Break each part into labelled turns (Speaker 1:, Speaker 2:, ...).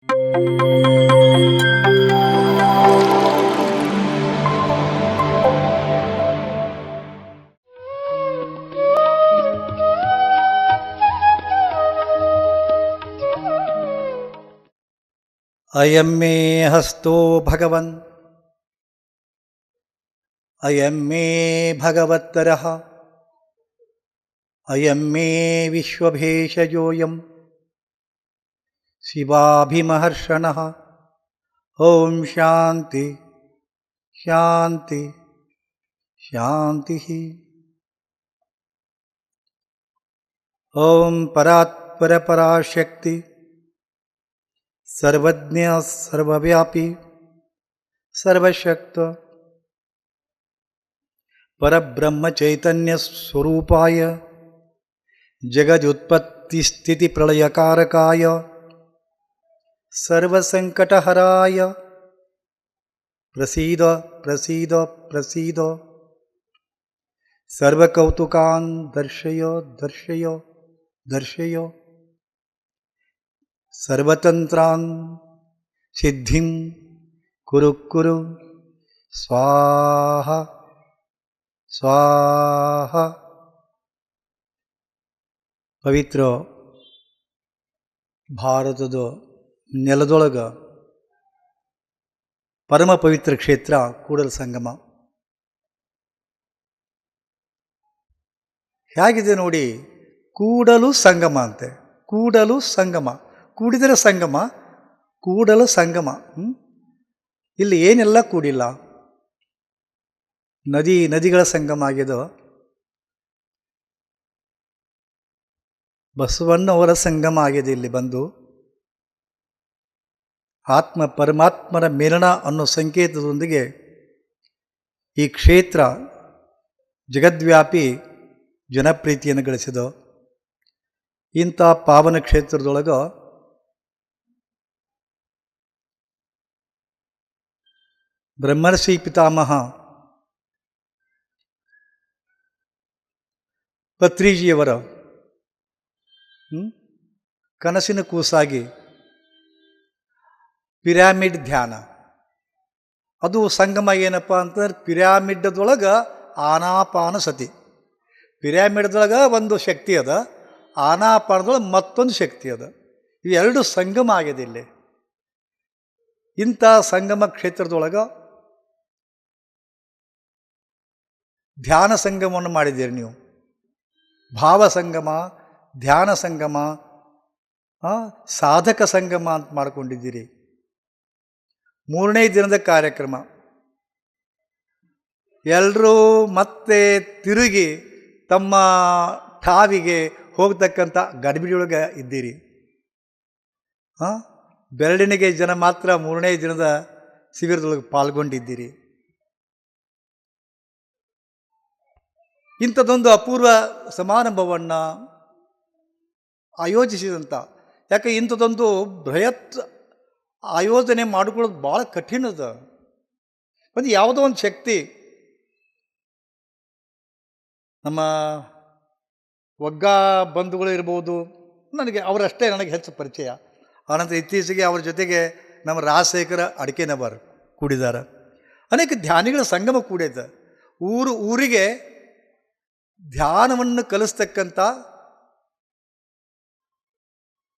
Speaker 1: ಅಯಂ ಮೇ ಹಸ್ತೋ ಭಗವನ್ ಅಯಂ ಮೇ ಭಗವತ್ತರಃ ಅಯಂ ಮೇ ವಿಶ್ವಭೇಷಜೋಯಂ ಶಿವಾಭಿಮಹರ್ಷಣಃ. ಓಂ ಶಾಂತಿ ಶಾಂತಿ ಶಾಂತಿ. ಓಂ ಪರಾತ್ಪರ ಪರಾಶಕ್ತಿ ಸರ್ವಜ್ಞ ಸರ್ವವ್ಯಾಪಿ ಸರ್ವಶಕ್ತ ಪರಬ್ರಹ್ಮ ಚೈತನ್ಯ ಸ್ವರೂಪಾಯ ಜಗದುತ್ಪತ್ತಿ ಸ್ಥಿತಿ ಪ್ರಳಯಕಾರಕಾಯ ಸರ್ವಸಂಕಟಹರಾಯ ಪ್ರಸೀದ ಪ್ರಸೀದ ಪ್ರಸೀದ. ಸರ್ವಕೌತುಕಾನ್ ದರ್ಶಯ ದರ್ಶಯ ದರ್ಶಯ. ಸರ್ವತಂತ್ರಾನ್ ಸಿದ್ಧಿಂ ಕುರು ಕುರು ಸ್ವಾಹ ಸ್ವಾಹ. ಪವಿತ್ರ ಭಾರತದ ನೆಲದೊಳಗ ಪರಮ ಪವಿತ್ರ ಕ್ಷೇತ್ರ ಕೂಡಲ ಸಂಗಮ. ಹೇಗಿದೆ ನೋಡಿ, ಕೂಡಲು ಸಂಗಮ ಅಂತೆ. ಕೂಡಲು ಸಂಗಮ, ಕೂಡಿದರೆ ಸಂಗಮ, ಕೂಡಲು ಸಂಗಮ. ಇಲ್ಲಿ ಏನೆಲ್ಲ ಕೂಡಿಲ್ಲ. ನದಿಗಳ ಸಂಗಮ ಆಗಿದೋ, ಬಸವಣ್ಣವರ ಸಂಗಮ ಆಗಿದೆ ಇಲ್ಲಿ ಬಂದು. ಆತ್ಮ ಪರಮಾತ್ಮರ ಮಿಲನ ಅನ್ನೋ ಸಂಕೇತದೊಂದಿಗೆ ಈ ಕ್ಷೇತ್ರ ಜಗದ್ವ್ಯಾಪಿ ಜನಪ್ರೀತಿಯನ್ನು ಗಳಿಸಿದೋ. ಇಂಥ ಪಾವನ ಕ್ಷೇತ್ರದೊಳಗೆ ಬ್ರಹ್ಮರ್ಷಿ ಪಿತಾಮಹ ಪತ್ರಿಜಿಯವರ ಕನಸಿನ ಕೂಸಾಗಿ ಪಿರಾಮಿಡ್ ಧ್ಯಾನ, ಅದು ಸಂಗಮ. ಏನಪ್ಪ ಅಂತಂದ್ರೆ ಪಿರಾಮಿಡ್ದೊಳಗೆ ಆನಾಪಾನ ಸತಿ. ಪಿರಾಮಿಡ್ದೊಳಗೆ ಒಂದು ಶಕ್ತಿ ಅದ, ಆನಾಪಾನದೊಳಗೆ ಮತ್ತೊಂದು ಶಕ್ತಿ ಅದ. ಇವೆರಡು ಸಂಗಮ ಆಗಿದೆ ಇಲ್ಲಿ. ಇಂಥ ಸಂಗಮ ಕ್ಷೇತ್ರದೊಳಗೆ ಧ್ಯಾನ ಸಂಗಮವನ್ನು ಮಾಡಿದ್ದೀರಿ ನೀವು. ಭಾವ ಸಂಗಮ, ಧ್ಯಾನ ಸಂಗಮ, ಸಾಧಕ ಸಂಗಮ ಅಂತ ಮಾಡಿಕೊಂಡಿದ್ದೀರಿ. 3ನೇ ದಿನದ ಕಾರ್ಯಕ್ರಮ. ಎಲ್ಲರೂ ಮತ್ತೆ ತಿರುಗಿ ತಮ್ಮ ಠಾವಿಗೆ ಹೋಗ್ತಕ್ಕಂಥ ಗಡಿಬಿಡಿಯೊಳಗೆ ಇದ್ದೀರಿ. ಬೆರಳಿನಿಗೆ ಜನ ಮಾತ್ರ 3ನೇ ದಿನದ ಶಿಬಿರದೊಳಗೆ ಪಾಲ್ಗೊಂಡಿದ್ದೀರಿ. ಇಂಥದ್ದೊಂದು ಅಪೂರ್ವ ಸಮಾರಂಭವನ್ನು ಆಯೋಜಿಸಿದಂಥ, ಯಾಕೆ ಇಂಥದ್ದೊಂದು ಬೃಹತ್ ಆಯೋಜನೆ ಮಾಡಿಕೊಳ್ಳೋದು ಭಾಳ ಕಠಿಣದ. ಒಂದು ಯಾವುದೋ ಒಂದು ಶಕ್ತಿ, ನಮ್ಮ ಒಗ್ಗಾ ಬಂಧುಗಳು ಇರ್ಬೋದು, ಅವರಷ್ಟೇ ನನಗೆ ಹೆಚ್ಚು ಪರಿಚಯ. ಆನಂತರ ಇತ್ತೀಚೆಗೆ ಅವ್ರ ಜೊತೆಗೆ ನಮ್ಮ ರಾಜಶೇಖರ ಅಡಿಕೆನವರ್ ಕೂಡಿದ್ದಾರೆ. ಅನೇಕ ಧ್ಯಾನಿಗಳ ಸಂಗಮ ಕೂಡಿದೆ. ಊರಿಗೆ ಧ್ಯಾನವನ್ನು ಕಲಿಸ್ತಕ್ಕಂಥ,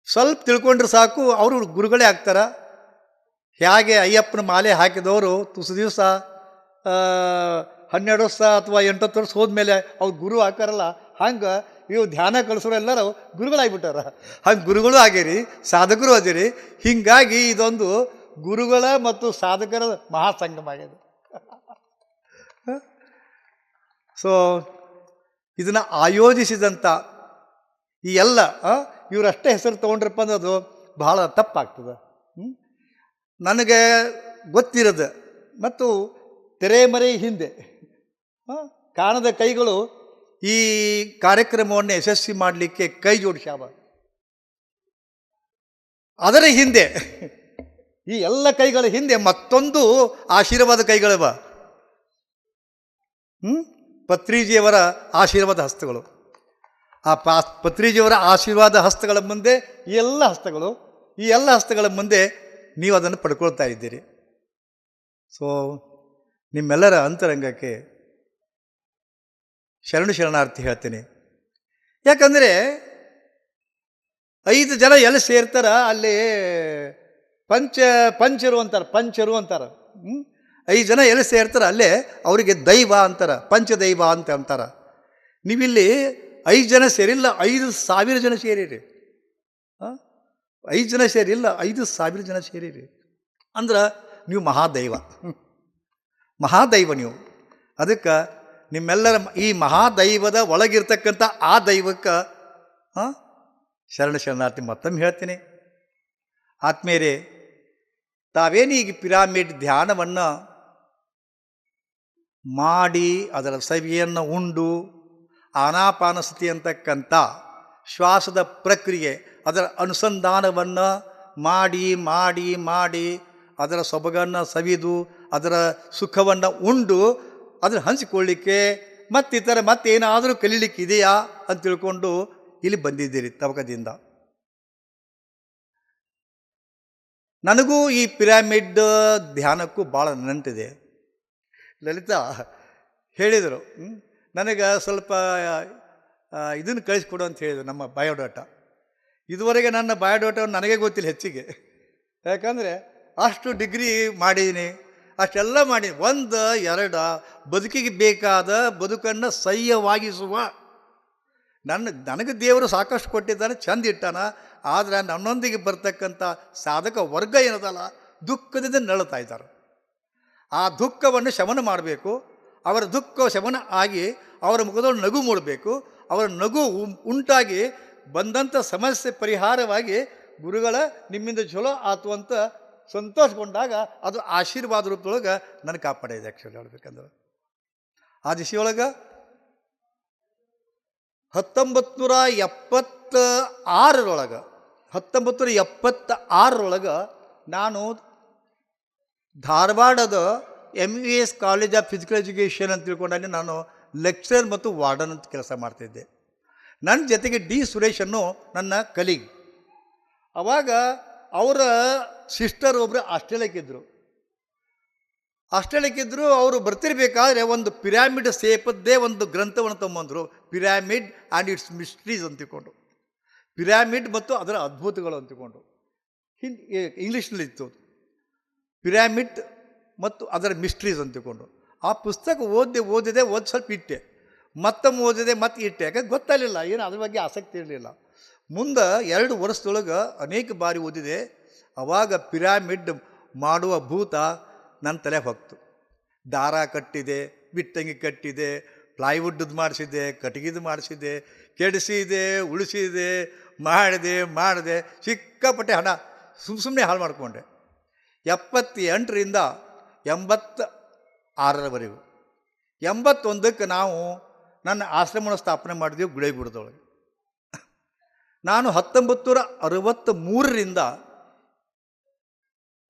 Speaker 1: ಸ್ವಲ್ಪ ತಿಳ್ಕೊಂಡ್ರೆ ಸಾಕು ಅವರು ಗುರುಗಳೇ ಆಗ್ತಾರೆ. ಹೇಗೆ ಅಯ್ಯಪ್ಪನ ಮಾಲೆ ಹಾಕಿದವರು ತುಸು ದಿವಸ 12 ವರ್ಷ ಅಥವಾ 8 ವರ್ಷ ಹೋದ್ಮೇಲೆ ಅವ್ರು ಗುರು ಹಾಕಾರಲ್ಲ, ಹಂಗೆ ಇವು ಧ್ಯಾನ ಕಲಿಸೋರು ಎಲ್ಲರೂ ಗುರುಗಳಾಗ್ಬಿಟ್ಟಾರ. ಹಂಗೆ ಗುರುಗಳು ಆಗಿರಿ, ಸಾಧಕರು ಅದಿರಿ. ಹೀಗಾಗಿ ಇದೊಂದು ಗುರುಗಳ ಮತ್ತು ಸಾಧಕರ ಮಹಾಸಂಗಮ ಆಗಿದೆ. ಸೊ ಇದನ್ನು ಆಯೋಜಿಸಿದಂಥ ಈ ಎಲ್ಲ ಇವರಷ್ಟೇ ಹೆಸರು ತೊಗೊಂಡ್ರಪ್ಪ ಅನ್ನೋದು ಬಹಳ ತಪ್ಪಾಗ್ತದೆ. ನನಗೆ ಗೊತ್ತಿರೋದು ಮತ್ತು ತೆರೆಮರೆ ಹಿಂದೆ ಕಾಣದ ಕೈಗಳು ಈ ಕಾರ್ಯಕ್ರಮವನ್ನು ಯಶಸ್ವಿ ಮಾಡಲಿಕ್ಕೆ ಕೈ ಜೋಡಿಸ್ಯಾವ. ಅದರ ಹಿಂದೆ, ಈ ಎಲ್ಲ ಕೈಗಳ ಹಿಂದೆ ಮತ್ತೊಂದು ಆಶೀರ್ವಾದ ಕೈಗಳವ. ಪತ್ರಿಜಿಯವರ ಆಶೀರ್ವಾದ ಹಸ್ತಗಳು. ಆ ಪತ್ರಿಜಿಯವರ ಆಶೀರ್ವಾದ ಹಸ್ತಗಳ ಮುಂದೆ ಈ ಎಲ್ಲ ಹಸ್ತಗಳು ಈ ಎಲ್ಲ ಹಸ್ತಗಳ ಮುಂದೆ ನೀವು ಅದನ್ನು ಪಡ್ಕೊಳ್ತಾ ಇದ್ದೀರಿ. ಸೊ ನಿಮ್ಮೆಲ್ಲರ ಅಂತರಂಗಕ್ಕೆ ಶರಣಾರ್ಥಿ ಹೇಳ್ತೀನಿ. ಯಾಕಂದರೆ 5 ಜನ ಎಲ್ಲಿ ಸೇರ್ತಾರ ಅಲ್ಲಿ ಪಂಚರು ಅಂತಾರೆ. 5 ಜನ ಎಲ್ಲಿ ಸೇರ್ತಾರ ಅಲ್ಲೇ ಅವರಿಗೆ ದೈವ ಅಂತಾರೆ, ಪಂಚದೈವ ಅಂತ ಅಂತಾರೆ. ನೀವಿಲ್ಲಿ 5 ಜನ ಸೇರಿಲ್ಲ, 5,000 ಜನ ಸೇರಿರಿ. 5 ಜನ ಸೇರಿಲ್ಲ, 5,000 ಜನ ಸೇರಿರಿ ಅಂದ್ರೆ ನೀವು ಮಹಾದೈವ ನೀವು. ಅದಕ್ಕೆ ನಿಮ್ಮೆಲ್ಲರ ಈ ಮಹಾದೈವದ ಒಳಗಿರ್ತಕ್ಕಂಥ ಆ ದೈವಕ್ಕೆ ಶರಣಾರ್ಥಿ ಮತ್ತೊಮ್ಮೆ ಹೇಳ್ತೀನಿ. ಆತ್ಮೇರೆ, ತಾವೇನೀಗ ಪಿರಾಮಿಡ್ ಧ್ಯಾನವನ್ನು ಮಾಡಿ ಅದರ ಸವಿಯನ್ನು ಉಂಡು ಆನಾಪಾನಸತಿ ಅಂತಕ್ಕಂಥ ಶ್ವಾಸದ ಪ್ರಕ್ರಿಯೆ ಅದರ ಅನುಸಂಧಾನವನ್ನು ಮಾಡಿ ಮಾಡಿ ಮಾಡಿ ಅದರ ಸೊಬಗನ್ನು ಸವಿದು ಅದರ ಸುಖವನ್ನು ಉಂಡು ಅದನ್ನು ಹಂಚಿಕೊಳ್ಳಿಕ್ಕೆ ಮತ್ತೇನಾದರೂ ಕಲೀಲಿಕ್ಕೆ ಇದೆಯಾ ಅಂತ ತಿಳ್ಕೊಂಡು ಇಲ್ಲಿ ಬಂದಿದ್ದೀರಿ ತವಕದಿಂದ. ನನಗೂ ಈ ಪಿರಾಮಿಡ್ ಧ್ಯಾನಕ್ಕೂ ಭಾಳ ನಂಟಿದೆ. ಲಲಿತಾ ಹೇಳಿದರು, ನನಗೆ ಸ್ವಲ್ಪ ಇದನ್ನು ಕಳಿಸ್ಕೊಡು ಅಂತ ಹೇಳಿದರು, ನಮ್ಮ ಬಯೋಡಾಟಾ. ಇದುವರೆಗೆ ನನ್ನ ಬಯೋಡಾಟವನ್ನು ನನಗೆ ಗೊತ್ತಿಲ್ಲ ಹೆಚ್ಚಿಗೆ, ಯಾಕಂದರೆ ಅಷ್ಟು ಡಿಗ್ರಿ ಮಾಡಿದ್ದೀನಿ, ಅಷ್ಟೆಲ್ಲ ಮಾಡಿ 1 2 ಬದುಕಿಗೆ ಬೇಕಾದ ಬದುಕನ್ನು ಸಹ್ಯವಾಗಿಸುವ ನನಗೆ ದೇವರು ಸಾಕಷ್ಟು ಕೊಟ್ಟಿದ್ದಾನೆ, ಚಂದ ಇಟ್ಟಾನ. ಆದರೆ ನನ್ನೊಂದಿಗೆ ಬರ್ತಕ್ಕಂಥ ಸಾಧಕ ವರ್ಗ ಏನದಲ್ಲ ದುಃಖದಿಂದ ನರಳ್ತಾ ಇದ್ದಾರೆ. ಆ ದುಃಖವನ್ನು ಶಮನ ಮಾಡಬೇಕು. ಅವರ ದುಃಖ ಶಮನ ಆಗಿ ಅವರ ಮುಖದಲ್ಲಿ ನಗು ಮೂಡಬೇಕು. ಅವರ ನಗು ಉಂಟಾಗಿ ಬಂದಂಥ ಸಮಸ್ಯೆ ಪರಿಹಾರವಾಗಿ ಗುರುಗಳ ನಿಮ್ಮಿಂದ ಚಲೋ ಆತು ಅಂತ ಸಂತೋಷಗೊಂಡಾಗ ಅದು ಆಶೀರ್ವಾದ ರೂಪದೊಳಗೆ ನನಗೆ ಕಾಪಾಡಿದೆ. ಆ್ಯಕ್ಚುಲಿ ಹೇಳ್ಬೇಕಂದ್ರೆ ಆ ದಿಶೆಯೊಳಗೆ 1976 ನಾನು ಧಾರವಾಡದ MVS college of physical education ಅಂತ ತಿಳ್ಕೊಂಡಲ್ಲಿ ನಾನು ಲೆಕ್ಚರರ್ ಮತ್ತು ವಾರ್ಡನ್ ಅಂತ ಕೆಲಸ ಮಾಡ್ತಿದ್ದೆ. ನನ್ನ ಜೊತೆಗೆ ಡಿ ಸುರೇಶ್ ಅನ್ನೋ ನನ್ನ ಕಲೀಗ್. ಆವಾಗ ಅವರ ಸಿಸ್ಟರ್ ಒಬ್ಬರು ಆಸ್ಟ್ರೇಲಿಯಕ್ಕಿದ್ದರು. ಅವರು ಬರ್ತಿರ್ಬೇಕಾದ್ರೆ ಒಂದು ಪಿರಾಮಿಡ್ ಸೇಪದ್ದೇ ಒಂದು ಗ್ರಂಥವನ್ನು ತೊಗೊಂಬಂದರು, ಪಿರಾಮಿಡ್ ಆ್ಯಂಡ್ ಇಟ್ಸ್ ಮಿಸ್ಟ್ರೀಸ್ ಅಂತ ತಿಳ್ಕೊಂಡು, ಪಿರಾಮಿಡ್ ಮತ್ತು ಅದರ ಅದ್ಭುತಗಳು ಅಂತ ತಿಳ್ಕೊಂಡು. ಇಂಗ್ಲೀಷ್ನಲ್ಲಿತ್ತು ಪಿರಾಮಿಡ್ ಮತ್ತು ಅದರ ಮಿಸ್ಟ್ರೀಸ್ ಅಂತ ತಿಳ್ಕೊಂಡು. ಆ ಪುಸ್ತಕ ಓದಿದೆ ಸ್ವಲ್ಪ ಇಟ್ಟೆ, ಮತ್ತೊಮ್ಮೆ ಓದಿದೆ, ಮತ್ತೆ ಇಟ್ಟೆ. ಯಾಕಂದ್ರೆ ಗೊತ್ತಾಗಲಿಲ್ಲ, ಏನು ಅದ್ರ ಬಗ್ಗೆ ಆಸಕ್ತಿ ಇರಲಿಲ್ಲ. ಮುಂದೆ 2 ವರ್ಷದೊಳಗೆ ಅನೇಕ ಬಾರಿ ಓದಿದೆ. ಆವಾಗ ಪಿರಾಮಿಡ್ ಮಾಡುವ ಭೂತ ನನ್ನ ತಲೆ ಹೊಕ್ತು. ದಾರ ಕಟ್ಟಿದೆ, ಬಿಟ್ಟಂಗಿ ಕಟ್ಟಿದೆ, ಪ್ಲೈವುಡ್ದು ಮಾಡಿಸಿದೆ, ಕಟ್ಟಿಗೆದು ಮಾಡಿಸಿದೆ, ಕೆಡಿಸಿದೆ, ಉಳಿಸಿದೆ, ಮಾಡಿದೆ ಸಿಕ್ಕಾಪಟ್ಟೆ ಹಣ ಸುಮ್ಮನೆ ಹಾಳು ಮಾಡಿಕೊಂಡೆ. 78ರಿಂದ 86ರವರೆಗೂ 81ಕ್ಕೆ ನಾವು ನನ್ನ ಆಶ್ರಮವನ್ನು ಸ್ಥಾಪನೆ ಮಾಡಿದ್ವಿ ಗುಳೇಗುಡದೊಳಗೆ. ನಾನು 1963ರಿಂದ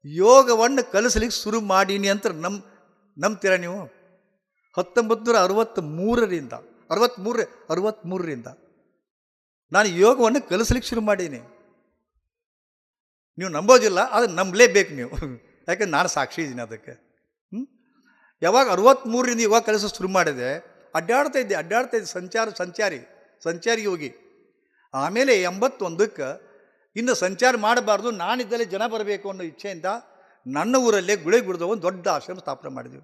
Speaker 1: ಯೋಗವನ್ನು ಕಲಿಸ್ಲಿಕ್ಕೆ ಶುರು ಮಾಡೀನಿ ಅಂತ ನಂಬ್ತೀರ ನೀವು? 1963ರಿಂದ ನಾನು ಯೋಗವನ್ನು ಕಲಿಸ್ಲಿಕ್ಕೆ ಶುರು ಮಾಡೀನಿ. ನೀವು ನಂಬೋದಿಲ್ಲ, ಅದು ನಂಬಲೇಬೇಕು ನೀವು, ಯಾಕಂದ್ರೆ ನಾನು ಸಾಕ್ಷಿ ಇದ್ದೀನಿ ಅದಕ್ಕೆ. ಯಾವಾಗ 63ರಿಂದ ಯೋಗ ಕಲಿಸೋಕೆ ಶುರು ಮಾಡಿದೆ, ಅಡ್ಡಾಡ್ತಾ ಇದ್ದೆ, ಸಂಚಾರಿ ಯೋಗಿ. ಆಮೇಲೆ 81ಕ್ಕೆ ಇನ್ನು ಸಂಚಾರ ಮಾಡಬಾರ್ದು, ನಾನಿದ್ದಲ್ಲಿ ಜನ ಬರಬೇಕು ಅನ್ನೋ ಇಚ್ಛೆಯಿಂದ ನನ್ನ ಊರಲ್ಲೇ ಗುಳೇಗುಡದ ಒಂದು ದೊಡ್ಡ ಆಶ್ರಮ ಸ್ಥಾಪನೆ ಮಾಡಿದ್ವಿ.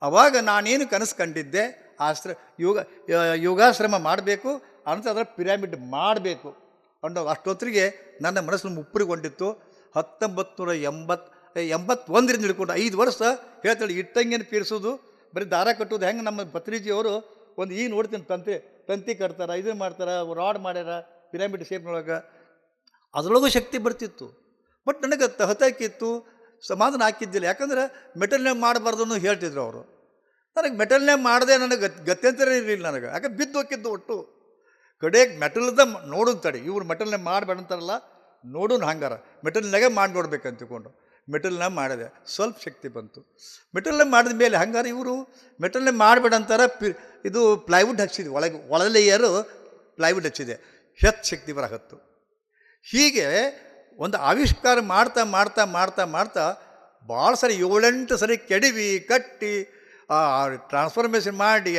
Speaker 1: ಆವಾಗ ನಾನೇನು ಕನಸು ಕಂಡಿದ್ದೆ, ಯೋಗಾಶ್ರಮ ಮಾಡಬೇಕು, ಅನಂತರ ಅದರ ಪಿರಾಮಿಡ್ ಮಾಡಬೇಕು ಅನ್ನೋ ಅಷ್ಟೊತ್ತಿಗೆ ನನ್ನ ಮನಸ್ಸು ಮುಪ್ಪರಿಗೊಂಡಿತ್ತು. 1981ರಿಂದ ಹಿಡ್ಕೊಂಡು 5 ವರ್ಷ ಹೇಳ್ತಾಳೆ, ಇಟ್ಟಂಗೇನು ಪೀರಿಸೋದು, ಬರೀ ದಾರ ಕಟ್ಟೋದು. ಹೆಂಗೆ ನಮ್ಮ ಭತ್ರೀಜಿಯವರು ಒಂದು ಈಗ ನೋಡ್ತೀನಿ ತಂತಿ ಕಟ್ತಾರೆ, ಇದನ್ನು ಮಾಡ್ತಾರೆ, ರಾಡ್ ಮಾಡ್ಯಾರ ಪಿರಾಮಿಡ್ ಶೇಪ್ನೊಳಗೆ, ಅದರೊಳಗೂ ಶಕ್ತಿ ಬರ್ತಿತ್ತು. ಬಟ್ ನನಗೆ ತಹತಾಕಿತ್ತು, ಸಮಾಧಾನ ಹಾಕಿದ್ದಿಲ್ಲ. ಯಾಕಂದ್ರೆ ಮೆಟಲ್ನಾಗ ಮಾಡಬಾರ್ದು ಅನ್ನೋ ಹೇಳ್ತಿದ್ರು ಅವರು. ನನಗೆ ಮೆಟಲ್ನಾಗ ಮಾಡಿದೆ, ನನಗೆ ಗತ್ಯಂತರ ಇರಲಿಲ್ಲ ನನಗೆ. ಯಾಕೆ ಬಿದ್ದು ಹೋಗಿದ್ದು ಒಟ್ಟು ಕಡೆಗೆ ಮೆಟಲ್ದ ನೋಡೋದು ತಡಿ, ಇವ್ರು ಮೆಟಲ್ನಾಗ ಮಾಡಬೇಡ ಅಂತಾರಲ್ಲ, ನೋಡೋಣ ಹಂಗಾರ ಮೆಟಲ್ನಾಗೆ ಮಾಡಿ ನೋಡ್ಬೇಕಂತ ತಿಳ್ಕೊಂಡು ಮೆಟಲ್ನಾಗ ಮಾಡಿದೆ. ಸ್ವಲ್ಪ ಶಕ್ತಿ ಬಂತು. ಮೆಟಲ್ನಾಗ ಮಾಡಿದ ಮೇಲೆ ಹಂಗಾರ ಇವರು ಮೆಟಲ್ನಾಗ ಮಾಡಬೇಡ ಅಂತಾರೆ. ಇದು ಪ್ಲೈವುಡ್ ಹಚ್ಚಿದೆ, ಒಳಲೇಯರು ಪ್ಲೈವುಡ್ ಹಚ್ಚಿದೆ, ಹೆಚ್ಚು ಶಕ್ತಿ ಬರಹತ್ತು. ಹೀಗೆ ಒಂದು ಆವಿಷ್ಕಾರ ಮಾಡ್ತಾ ಮಾಡ್ತಾ ಮಾಡ್ತಾ ಮಾಡ್ತಾ ಭಾಳ ಸರಿ 7-8 ಸರಿ ಕೆಡವಿ ಕಟ್ಟಿ ಟ್ರಾನ್ಸ್ಫಾರ್ಮೇಷನ್ ಮಾಡಿ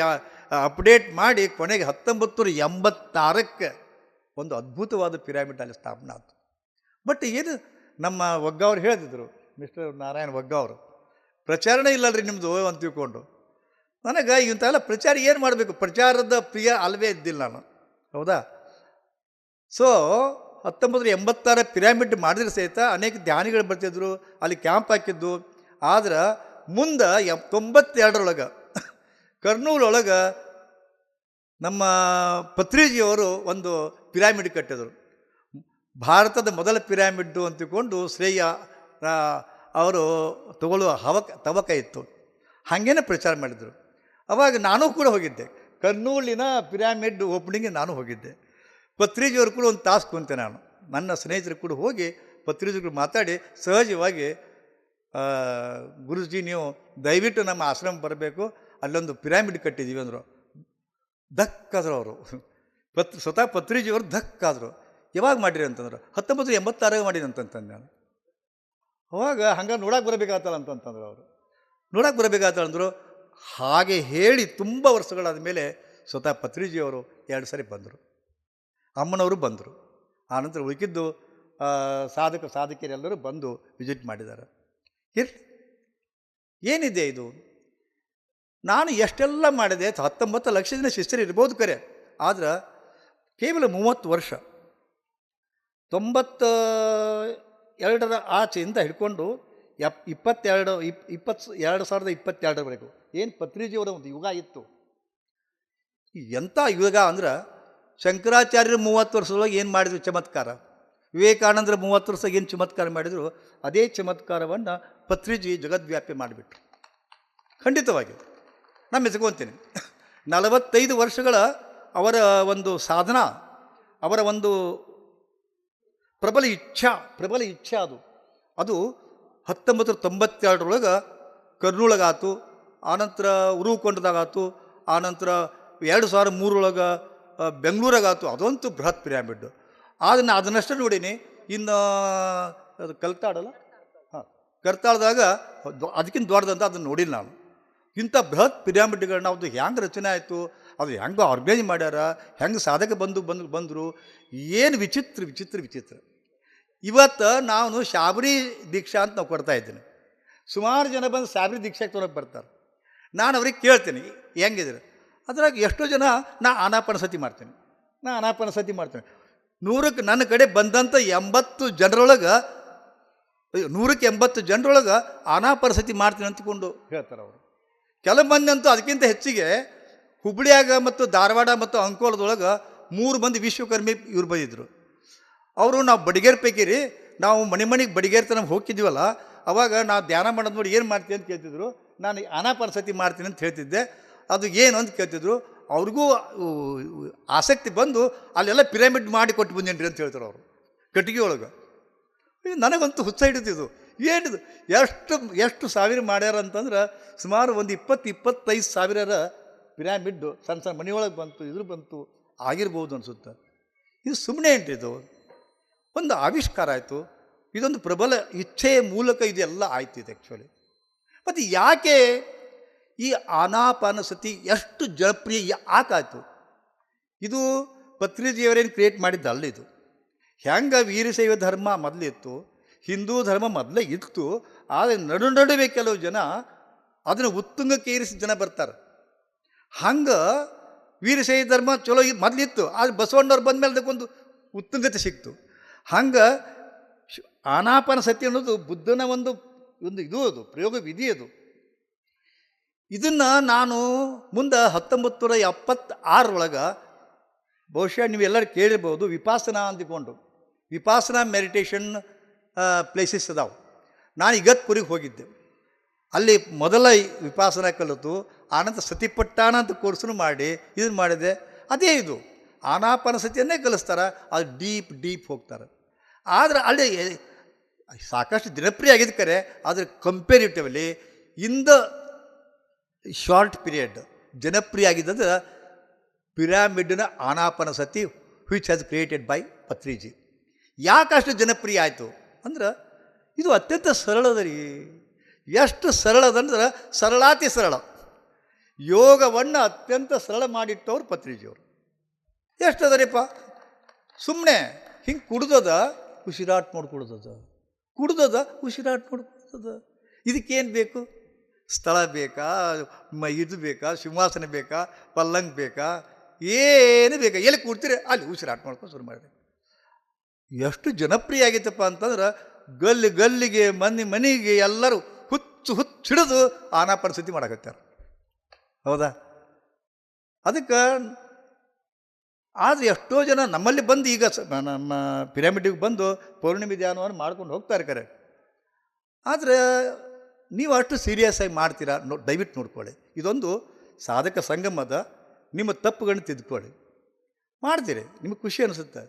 Speaker 1: ಅಪ್ಡೇಟ್ ಮಾಡಿ ಕೊನೆಗೆ 1986ಕ್ಕೆ ಒಂದು ಅದ್ಭುತವಾದ ಪಿರಾಮಿಡ್ ಅಲ್ಲಿ ಸ್ಥಾಪನೆ ಆಯಿತು. ಬಟ್ ಏನು ನಮ್ಮ ಒಗ್ಗವ್ರು ಹೇಳ್ತಿದ್ರು, ಮಿಸ್ಟರ್ ನಾರಾಯಣ ಒಗ್ಗವರು, ಪ್ರಚಾರನೇ ಇಲ್ಲಲ್ರಿ ನಿಮ್ಮದು ಅಂತ ತಿಳ್ಕೊಂಡು. ನನಗೆ ಇಂಥೆಲ್ಲ ಪ್ರಚಾರ ಏನು ಮಾಡಬೇಕು, ಪ್ರಚಾರದ ಪ್ರಿಯ ಅಲ್ವೇ ಇದ್ದಿಲ್ಲ ನಾನು, ಹೌದಾ. ಸೊ 1986 ಪಿರಾಮಿಡ್ ಮಾಡಿದ್ರೆ ಸಹಿತ ಅನೇಕ ಧ್ಯಾನಿಗಳು ಬರ್ತಿದ್ರು, ಅಲ್ಲಿ ಕ್ಯಾಂಪ್ ಹಾಕಿದ್ದು. ಆದ್ರೆ ಮುಂದೆ 92ರೊಳಗೆ ಕರ್ನೂಲೊಳಗೆ ನಮ್ಮ ಪತ್ರಿಜಿಯವರು ಒಂದು ಪಿರಾಮಿಡ್ ಕಟ್ಟಿದರು. ಭಾರತದ ಮೊದಲ ಪಿರಾಮಿಡ್ಡು ಅಂತ ತಿಳ್ಕೊಂಡು ಶ್ರೇಯ ಅವರು ತಗೊಳ್ಳುವ ತವಕ ಇತ್ತು. ಹಾಗೇನೆ ಪ್ರಚಾರ ಮಾಡಿದರು. ಅವಾಗ ನಾನು ಕೂಡ ಹೋಗಿದ್ದೆ, ಕರ್ನೂಲಿನ ಪಿರಾಮಿಡ್ ಓಪನಿಂಗ್ಗೆ ನಾನು ಹೋಗಿದ್ದೆ. ಪತ್ರಿಜಿಯವರು ಕೂಡ ಒಂದು ತಾಸು ಕುಂತೆ. ನಾನು ನನ್ನ ಸ್ನೇಹಿತರು ಕೂಡ ಹೋಗಿ ಪತ್ರಿಜಿಗಳು ಮಾತಾಡಿ ಸಹಜವಾಗಿ, ಗುರುಜಿ ನೀವು ದಯವಿಟ್ಟು ನಮ್ಮ ಆಶ್ರಮ ಬರಬೇಕು, ಅಲ್ಲೊಂದು ಪಿರಾಮಿಡ್ ಕಟ್ಟಿದ್ದೀವಿ ಅಂದರು. ಧಕ್ಕಾದರು ಅವರು, ಸ್ವತಃ ಪತ್ರಿಜಿಯವರು ಧಕ್ಕಾದರು. ಯಾವಾಗ ಮಾಡಿರಿ ಅಂತಂದ್ರು, 1986 ಮಾಡಿರಿ ಅಂತಂತಂದು ನಾನು. ಅವಾಗ ಹಂಗೆ ನೋಡಕ್ಕೆ ಬರಬೇಕಾಗ್ತಲ್ಲ ಅಂತಂತಂದ್ರು ಅವರು. ನೋಡಕ್ಕೆ ಬರಬೇಕಾಗ್ತಂದ್ರು. ಹಾಗೆ ಹೇಳಿ ತುಂಬ ವರ್ಷಗಳಾದ ಮೇಲೆ ಸ್ವತಃ ಪತ್ರಿಜಿಯವರು 2 ಸರಿ ಬಂದರು, ಅಮ್ಮನವರು ಬಂದರು. ಆನಂತರ ಉಳಿಕಿದ್ದು ಸಾಧಕರೆಲ್ಲರೂ ಬಂದು ವಿಸಿಟ್ ಮಾಡಿದ್ದಾರೆ. ಏನಿದೆ ಇದು, ನಾನು ಎಷ್ಟೆಲ್ಲ ಮಾಡಿದೆ, 19 ಲಕ್ಷ ಜನ ಶಿಷ್ಯರು ಇರ್ಬೋದು ಕರೆ, ಆದ್ರೆ ಕೇವಲ 30 ವರ್ಷ 92ರ ಆಚೆಯಿಂದ ಹಿಡ್ಕೊಂಡು 2022ವರೆಗೂ ಏನು ಪತ್ರಿಜಿಯವರ ಒಂದು ಯುಗ ಇತ್ತು. ಎಂಥ ಯುಗ ಅಂದ್ರೆ, ಶಂಕರಾಚಾರ್ಯರು 30 ವರ್ಷದೊಳಗೆ ಏನು ಮಾಡಿದ್ರು ಚಮತ್ಕಾರ, ವಿವೇಕಾನಂದರು 30 ವರ್ಷ ಏನು ಚಮತ್ಕಾರ ಮಾಡಿದರು, ಅದೇ ಚಮತ್ಕಾರವನ್ನು ಪತ್ರಿಜಿ ಜಗದ್ವ್ಯಾಪಿ ಮಾಡಿಬಿಟ್ರು. ಖಂಡಿತವಾಗಿ ನಾನು ಮೆಚ್ಕೊತೀನಿ. 45 ವರ್ಷಗಳ ಅವರ ಒಂದು ಸಾಧನ, ಅವರ ಒಂದು ಪ್ರಬಲ ಇಚ್ಛೆ ಅದು 1992ರೊಳಗೆ ಕರ್ನೂಲಗಾತು, ಆನಂತರ ಉರುಕೊಂಡದಾಗಾತು, ಆನಂತರ 2003ರೊಳಗೆ ಬೆಂಗಳೂರಾಗಾತು. ಅದಂತೂ ಬೃಹತ್ ಪಿರಾಮಿಡ್. ಅದನ್ನು ಅದನ್ನಷ್ಟೇ ನೋಡೀನಿ. ಇನ್ನು ಅದು ಕಲ್ತಾಡಲ್ಲ, ಕರ್ತಾಳದಾಗ ಅದಕ್ಕಿಂತ ದೊಡ್ಡದಂತ ಅದನ್ನು ನೋಡಿಲ್ಲ ನಾನು. ಇಂಥ ಬೃಹತ್ ಪಿರಾಮಿಡ್ಗಳನ್ನ ಅದು ಹೆಂಗೆ ರಚನೆ ಆಯಿತು, ಅದು ಹೆಂಗೆ ಆರ್ಗನೈಸ್ ಮಾಡ್ಯಾರ, ಹೆಂಗೆ ಸಾಧಕ ಬಂದರು, ಏನು ವಿಚಿತ್ರ. ಇವತ್ತು ನಾನು ಶಾಬರಿ ದೀಕ್ಷಾ ಅಂತ ನಾವು ಕೊಡ್ತಾ ಇದ್ದೀನಿ. ಸುಮಾರು ಜನ ಬಂದು ಶಾಬರಿ ದೀಕ್ಷಾಕ್ಕೆ ತೊಗೊಳಕ್ಕೆ ಬರ್ತಾರೆ. ನಾನು ಅವ್ರಿಗೆ ಕೇಳ್ತೀನಿ ಹೆಂಗಿದ್ರೆ, ಅದ್ರಾಗ ಎಷ್ಟೋ ಜನ ನಾ ಆನಾಪಾನ ಸತಿ ಮಾಡ್ತೀನಿ. 100ಕ್ಕೆ ನನ್ನ ಕಡೆ ಬಂದಂಥ 80 ಜನರೊಳಗೆ 180 ಜನರೊಳಗೆ ಆನಾಪಾನ ಸತಿ ಮಾಡ್ತೀನಿ ಅಂದ್ಕೊಂಡು ಹೇಳ್ತಾರೆ ಅವರು. ಕೆಲವು ಮಂದಿ ಅಂತೂ ಅದಕ್ಕಿಂತ ಹೆಚ್ಚಿಗೆ ಹುಬ್ಬಳ್ಳಿಯಾಗ ಮತ್ತು ಧಾರವಾಡ ಮತ್ತು ಅಂಕೋಲದೊಳಗೆ 3 ಮಂದಿ ವಿಶ್ವಕರ್ಮಿ ಇವ್ರು ಬಂದಿದ್ದರು. ಅವರು ನಾವು ಬಡಿಗೇರ್ ಪೈಕಿ ರೀ, ನಾವು ಮನೆಗೆ ಬಡಿಗೇರ್ ನಮ್ಗೆ ಹೋಗ್ತಿದ್ದೀವಲ್ಲ, ಅವಾಗ ನಾವು ಧ್ಯಾನ ಮಾಡೋದು ನೋಡಿ ಏನು ಮಾಡ್ತೀನಿ ಅಂತ ಕೇಳ್ತಿದ್ರು. ನಾನು ಆನಾಪಾನ ಸತಿ ಮಾಡ್ತೀನಿ ಅಂತ ಹೇಳ್ತಿದ್ದೆ. ಅದು ಏನು ಅಂತ ಕೇಳ್ತಿದ್ರು. ಅವ್ರಿಗೂ ಆಸಕ್ತಿ ಬಂದು ಅಲ್ಲೆಲ್ಲ ಪಿರಾಮಿಡ್ ಮಾಡಿ ಕೊಟ್ಟು ಬಂದೇನ್ರಿ ಅಂತ ಹೇಳ್ತಾರೆ ಅವರು ಕಟ್ಟಿಗೆ ಒಳಗೆ. ನನಗಂತೂ ಹುಚ್ಚ ಹಿಡಿತಿದ್ದು, ಏನಿದು ಎಷ್ಟು ಸಾವಿರ ಮಾಡ್ಯಾರ ಅಂತಂದ್ರೆ ಸುಮಾರು ಒಂದು 20-25 ಸಾವಿರ ಪಿರಾಮಿಡ್ ಸಣ್ಣ ಮನೆಯೊಳಗೆ ಬಂತು ಆಗಿರ್ಬೋದು ಅನಿಸುತ್ತೆ. ಇದು ಸುಮ್ಮನೆ ಇದು ಒಂದು ಆವಿಷ್ಕಾರ ಆಯಿತು. ಇದೊಂದು ಪ್ರಬಲ ಇಚ್ಛೆಯ ಮೂಲಕ ಇದೆಲ್ಲ ಆಯ್ತು ಇದು ಆ್ಯಕ್ಚುಲಿ. ಮತ್ತು ಯಾಕೆ ಈ ಆನಾಪಾನ ಸತಿ ಎಷ್ಟು ಜನಪ್ರಿಯ ಯಾಕಾಯಿತು? ಇದು ಪತ್ರಿಜಿಯವರೇನು ಕ್ರಿಯೇಟ್ ಮಾಡಿದ್ದಲ್ಲ. ಇದು ಹೆಂಗೆ ವೀರಶೈವ ಧರ್ಮ ಮೊದಲಿತ್ತು, ಹಿಂದೂ ಧರ್ಮ ಮೊದಲೇ ಇತ್ತು. ಆದರೆ ನಡುವೆ ಕೆಲವು ಜನ ಅದನ್ನು ಉತ್ತುಂಗಕ್ಕೆ ಏರಿಸಿದ ಜನ ಬರ್ತಾರೆ. ಹಂಗೆ ವೀರಶೈವ ಧರ್ಮ ಚಲೋ ಮೊದಲಿತ್ತು, ಆದರೆ ಬಸವಣ್ಣವ್ರು ಬಂದ ಮೇಲೆ ಅದಕ್ಕೊಂದು ಉತ್ತುಂಗತೆ ಸಿಕ್ತು. ಹಂಗೆ ಆನಾಪಾನ ಸತಿ ಅನ್ನೋದು ಬುದ್ಧನ ಒಂದು ಅದು ಪ್ರಯೋಗ ವಿಧಿ. ಅದು ಇದನ್ನು ನಾನು ಮುಂದೆ 1976ರೊಳಗೆ ಬಹುಶಃ ನೀವೆಲ್ಲರೂ ಕೇಳಿರ್ಬೋದು, ವಿಪಾಸನಾ ಅಂದ್ಕೊಂಡು ವಿಪಾಸನಾ ಮೆಡಿಟೇಷನ್ ಪ್ಲೇಸಸ್ ಅದಾವೆ. ನಾನು ಇಗತ್ಪುರಿಗೆ ಹೋಗಿದ್ದೆ. ಅಲ್ಲಿ ಮೊದಲ ವಿಪಾಸನ ಕಲಿತು ಆನಂತರ ಸತಿಪಟ್ಟಾಣ ಅಂತ ಕೋರ್ಸನ್ನು ಮಾಡಿ ಇದನ್ನು ಮಾಡಿದೆ. ಅದೇ ಇದು ಆನಾಪಾನ ಸತಿಯನ್ನೇ ಕಲಿಸ್ತಾರೆ. ಅದು ಡೀಪ್ ಹೋಗ್ತಾರೆ. ಆದರೆ ಅಲ್ಲಿ ಸಾಕಷ್ಟು ಜನಪ್ರಿಯ ಆಗಿದ್ದು ಕರೆ, ಆದರೆ comparatively in the short period ಜನಪ್ರಿಯ ಆಗಿದ್ದಂದ್ರೆ ಪಿರಾಮಿಡ್ನ Anapana sati which has created by Patriji. ಯಾಕಷ್ಟು ಜನಪ್ರಿಯ ಆಯಿತು ಅಂದ್ರೆ ಇದು ಅತ್ಯಂತ ಸರಳದ ರೀ. ಎಷ್ಟು ಸರಳದಂದ್ರೆ ಸರಳಾತಿ ಸರಳ. ಯೋಗವನ್ನು ಅತ್ಯಂತ ಸರಳ ಮಾಡಿಟ್ಟವ್ರು ಪತ್ರಿಜಿಯವರು. ಎಷ್ಟು ಅದರಿಪ್ಪ, ಸುಮ್ಮನೆ ಹಿಂಗೆ ಕುಡ್ದದ ಉಸಿರಾಟ ನೋಡಿ ಕುಡ್ದದ ಉಸಿರಾಟ ನೋಡಿ ಇದಕ್ಕೇನು ಬೇಕು? ಸ್ಥಳ ಬೇಕಾ, ಇದು ಬೇಕಾ, ಸಿಂಹಾಸನ ಬೇಕಾ, ಪಲ್ಲಂಗ್ ಬೇಕಾ, ಏನು ಬೇಕಾ? ಎಲ್ಲಿ ಕೂಡ್ತೀರಿ ಅಲ್ಲಿ ಉಸಿರಾಟ ಮಾಡ್ಕೊಂಡು ಶುರು ಮಾಡಿದೆ. ಎಷ್ಟು ಜನಪ್ರಿಯ ಆಗೈತಪ್ಪ ಅಂತಂದ್ರೆ ಗಲ್ಲಿಗೆ ಮನೆಗೆ ಎಲ್ಲರೂ ಹುಚ್ಚಿಡಿದು ಆನಾಪಾನ ಸ್ಥಿತಿ ಮಾಡಕತ್ತಾರ. ಹೌದಾ? ಅದಕ್ಕೆ ಆದರೆ ಎಷ್ಟೋ ಜನ ನಮ್ಮಲ್ಲಿ ಬಂದು ಈಗ ನಮ್ಮ ಪಿರಮಿಡ್ಗೆ ಬಂದು ಪೌರ್ಣಿಮೆ ಧ್ಯಾನವನ್ನು ಮಾಡ್ಕೊಂಡು ಹೋಗ್ತಾರೆ ಕರೆ. ಆದರೆ ನೀವು ಅಷ್ಟು ಸೀರಿಯಸ್ ಆಗಿ ಮಾಡ್ತೀರಾ? ದಯವಿಟ್ಟು ನೋಡ್ಕೊಳ್ಳಿ. ಇದೊಂದು ಸಾಧಕ ಸಂಗಮದ. ನಿಮ್ಮ ತಪ್ಪುಗಳನ್ನ ತಿದ್ದುಕೊಳ್ಳಿ. ಮಾಡ್ತೀರಿ, ನಿಮಗೆ ಖುಷಿ ಅನಿಸುತ್ತೆ.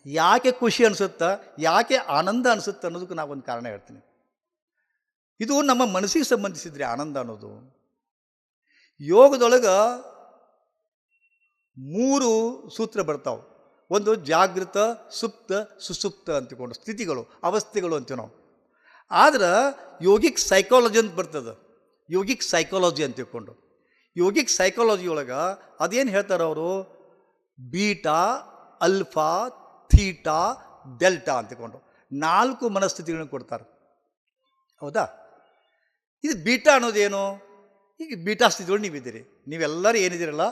Speaker 1: ಯಾಕೆ ಖುಷಿ ಅನಿಸುತ್ತಾ, ಯಾಕೆ ಆನಂದ ಅನಿಸುತ್ತೆ ಅನ್ನೋದಕ್ಕೆ ನಾವೊಂದು ಕಾರಣ ಹೇಳ್ತೀನಿ. ಇದು ನಮ್ಮ ಮನಸ್ಸಿಗೆ ಸಂಬಂಧಿಸಿದ್ರೆ ಆನಂದ ಅನ್ನೋದು. ಯೋಗದೊಳಗೆ 3 ಸೂತ್ರ ಬರ್ತಾವೆ. ಒಂದು ಜಾಗೃತ, ಸುಪ್ತ, ಸುಸುಪ್ತ ಅಂತಿಕೊಂಡು ಸ್ಥಿತಿಗಳು, ಅವಸ್ಥೆಗಳು ಅಂತೀವಿ ನಾವು. ಆದ್ರೆ ಯೋಗಿಕ್ ಸೈಕಾಲಜಿ ಅಂತ ಬರ್ತದೆ. ಯೋಗಿಕ್ ಸೈಕಾಲಜಿ ಅಂತ ತಿಳ್ಕೊಂಡು ಯೋಗಿಕ್ ಸೈಕಾಲಜಿ ಒಳಗೆ ಅದೇನು ಹೇಳ್ತಾರೆ ಅವರು, ಬೀಟಾ, ಅಲ್ಫಾ, ಥೀಟಾ, ಡೆಲ್ಟಾ ಅಂತಿಕೊಂಡು 4 ಮನಸ್ಥಿತಿಗಳನ್ನ ಕೊಡ್ತಾರೆ. ಹೌದಾ? ಇದು ಬೀಟಾ ಅನ್ನೋದೇನು? ಈಗ ಬೀಟಾ ಸ್ಥಿತಿಯೊಳಗೆ ನೀವಿದ್ದೀರಿ. ನೀವೆಲ್ಲರೂ ಏನಿದ್ದೀರಲ್ಲ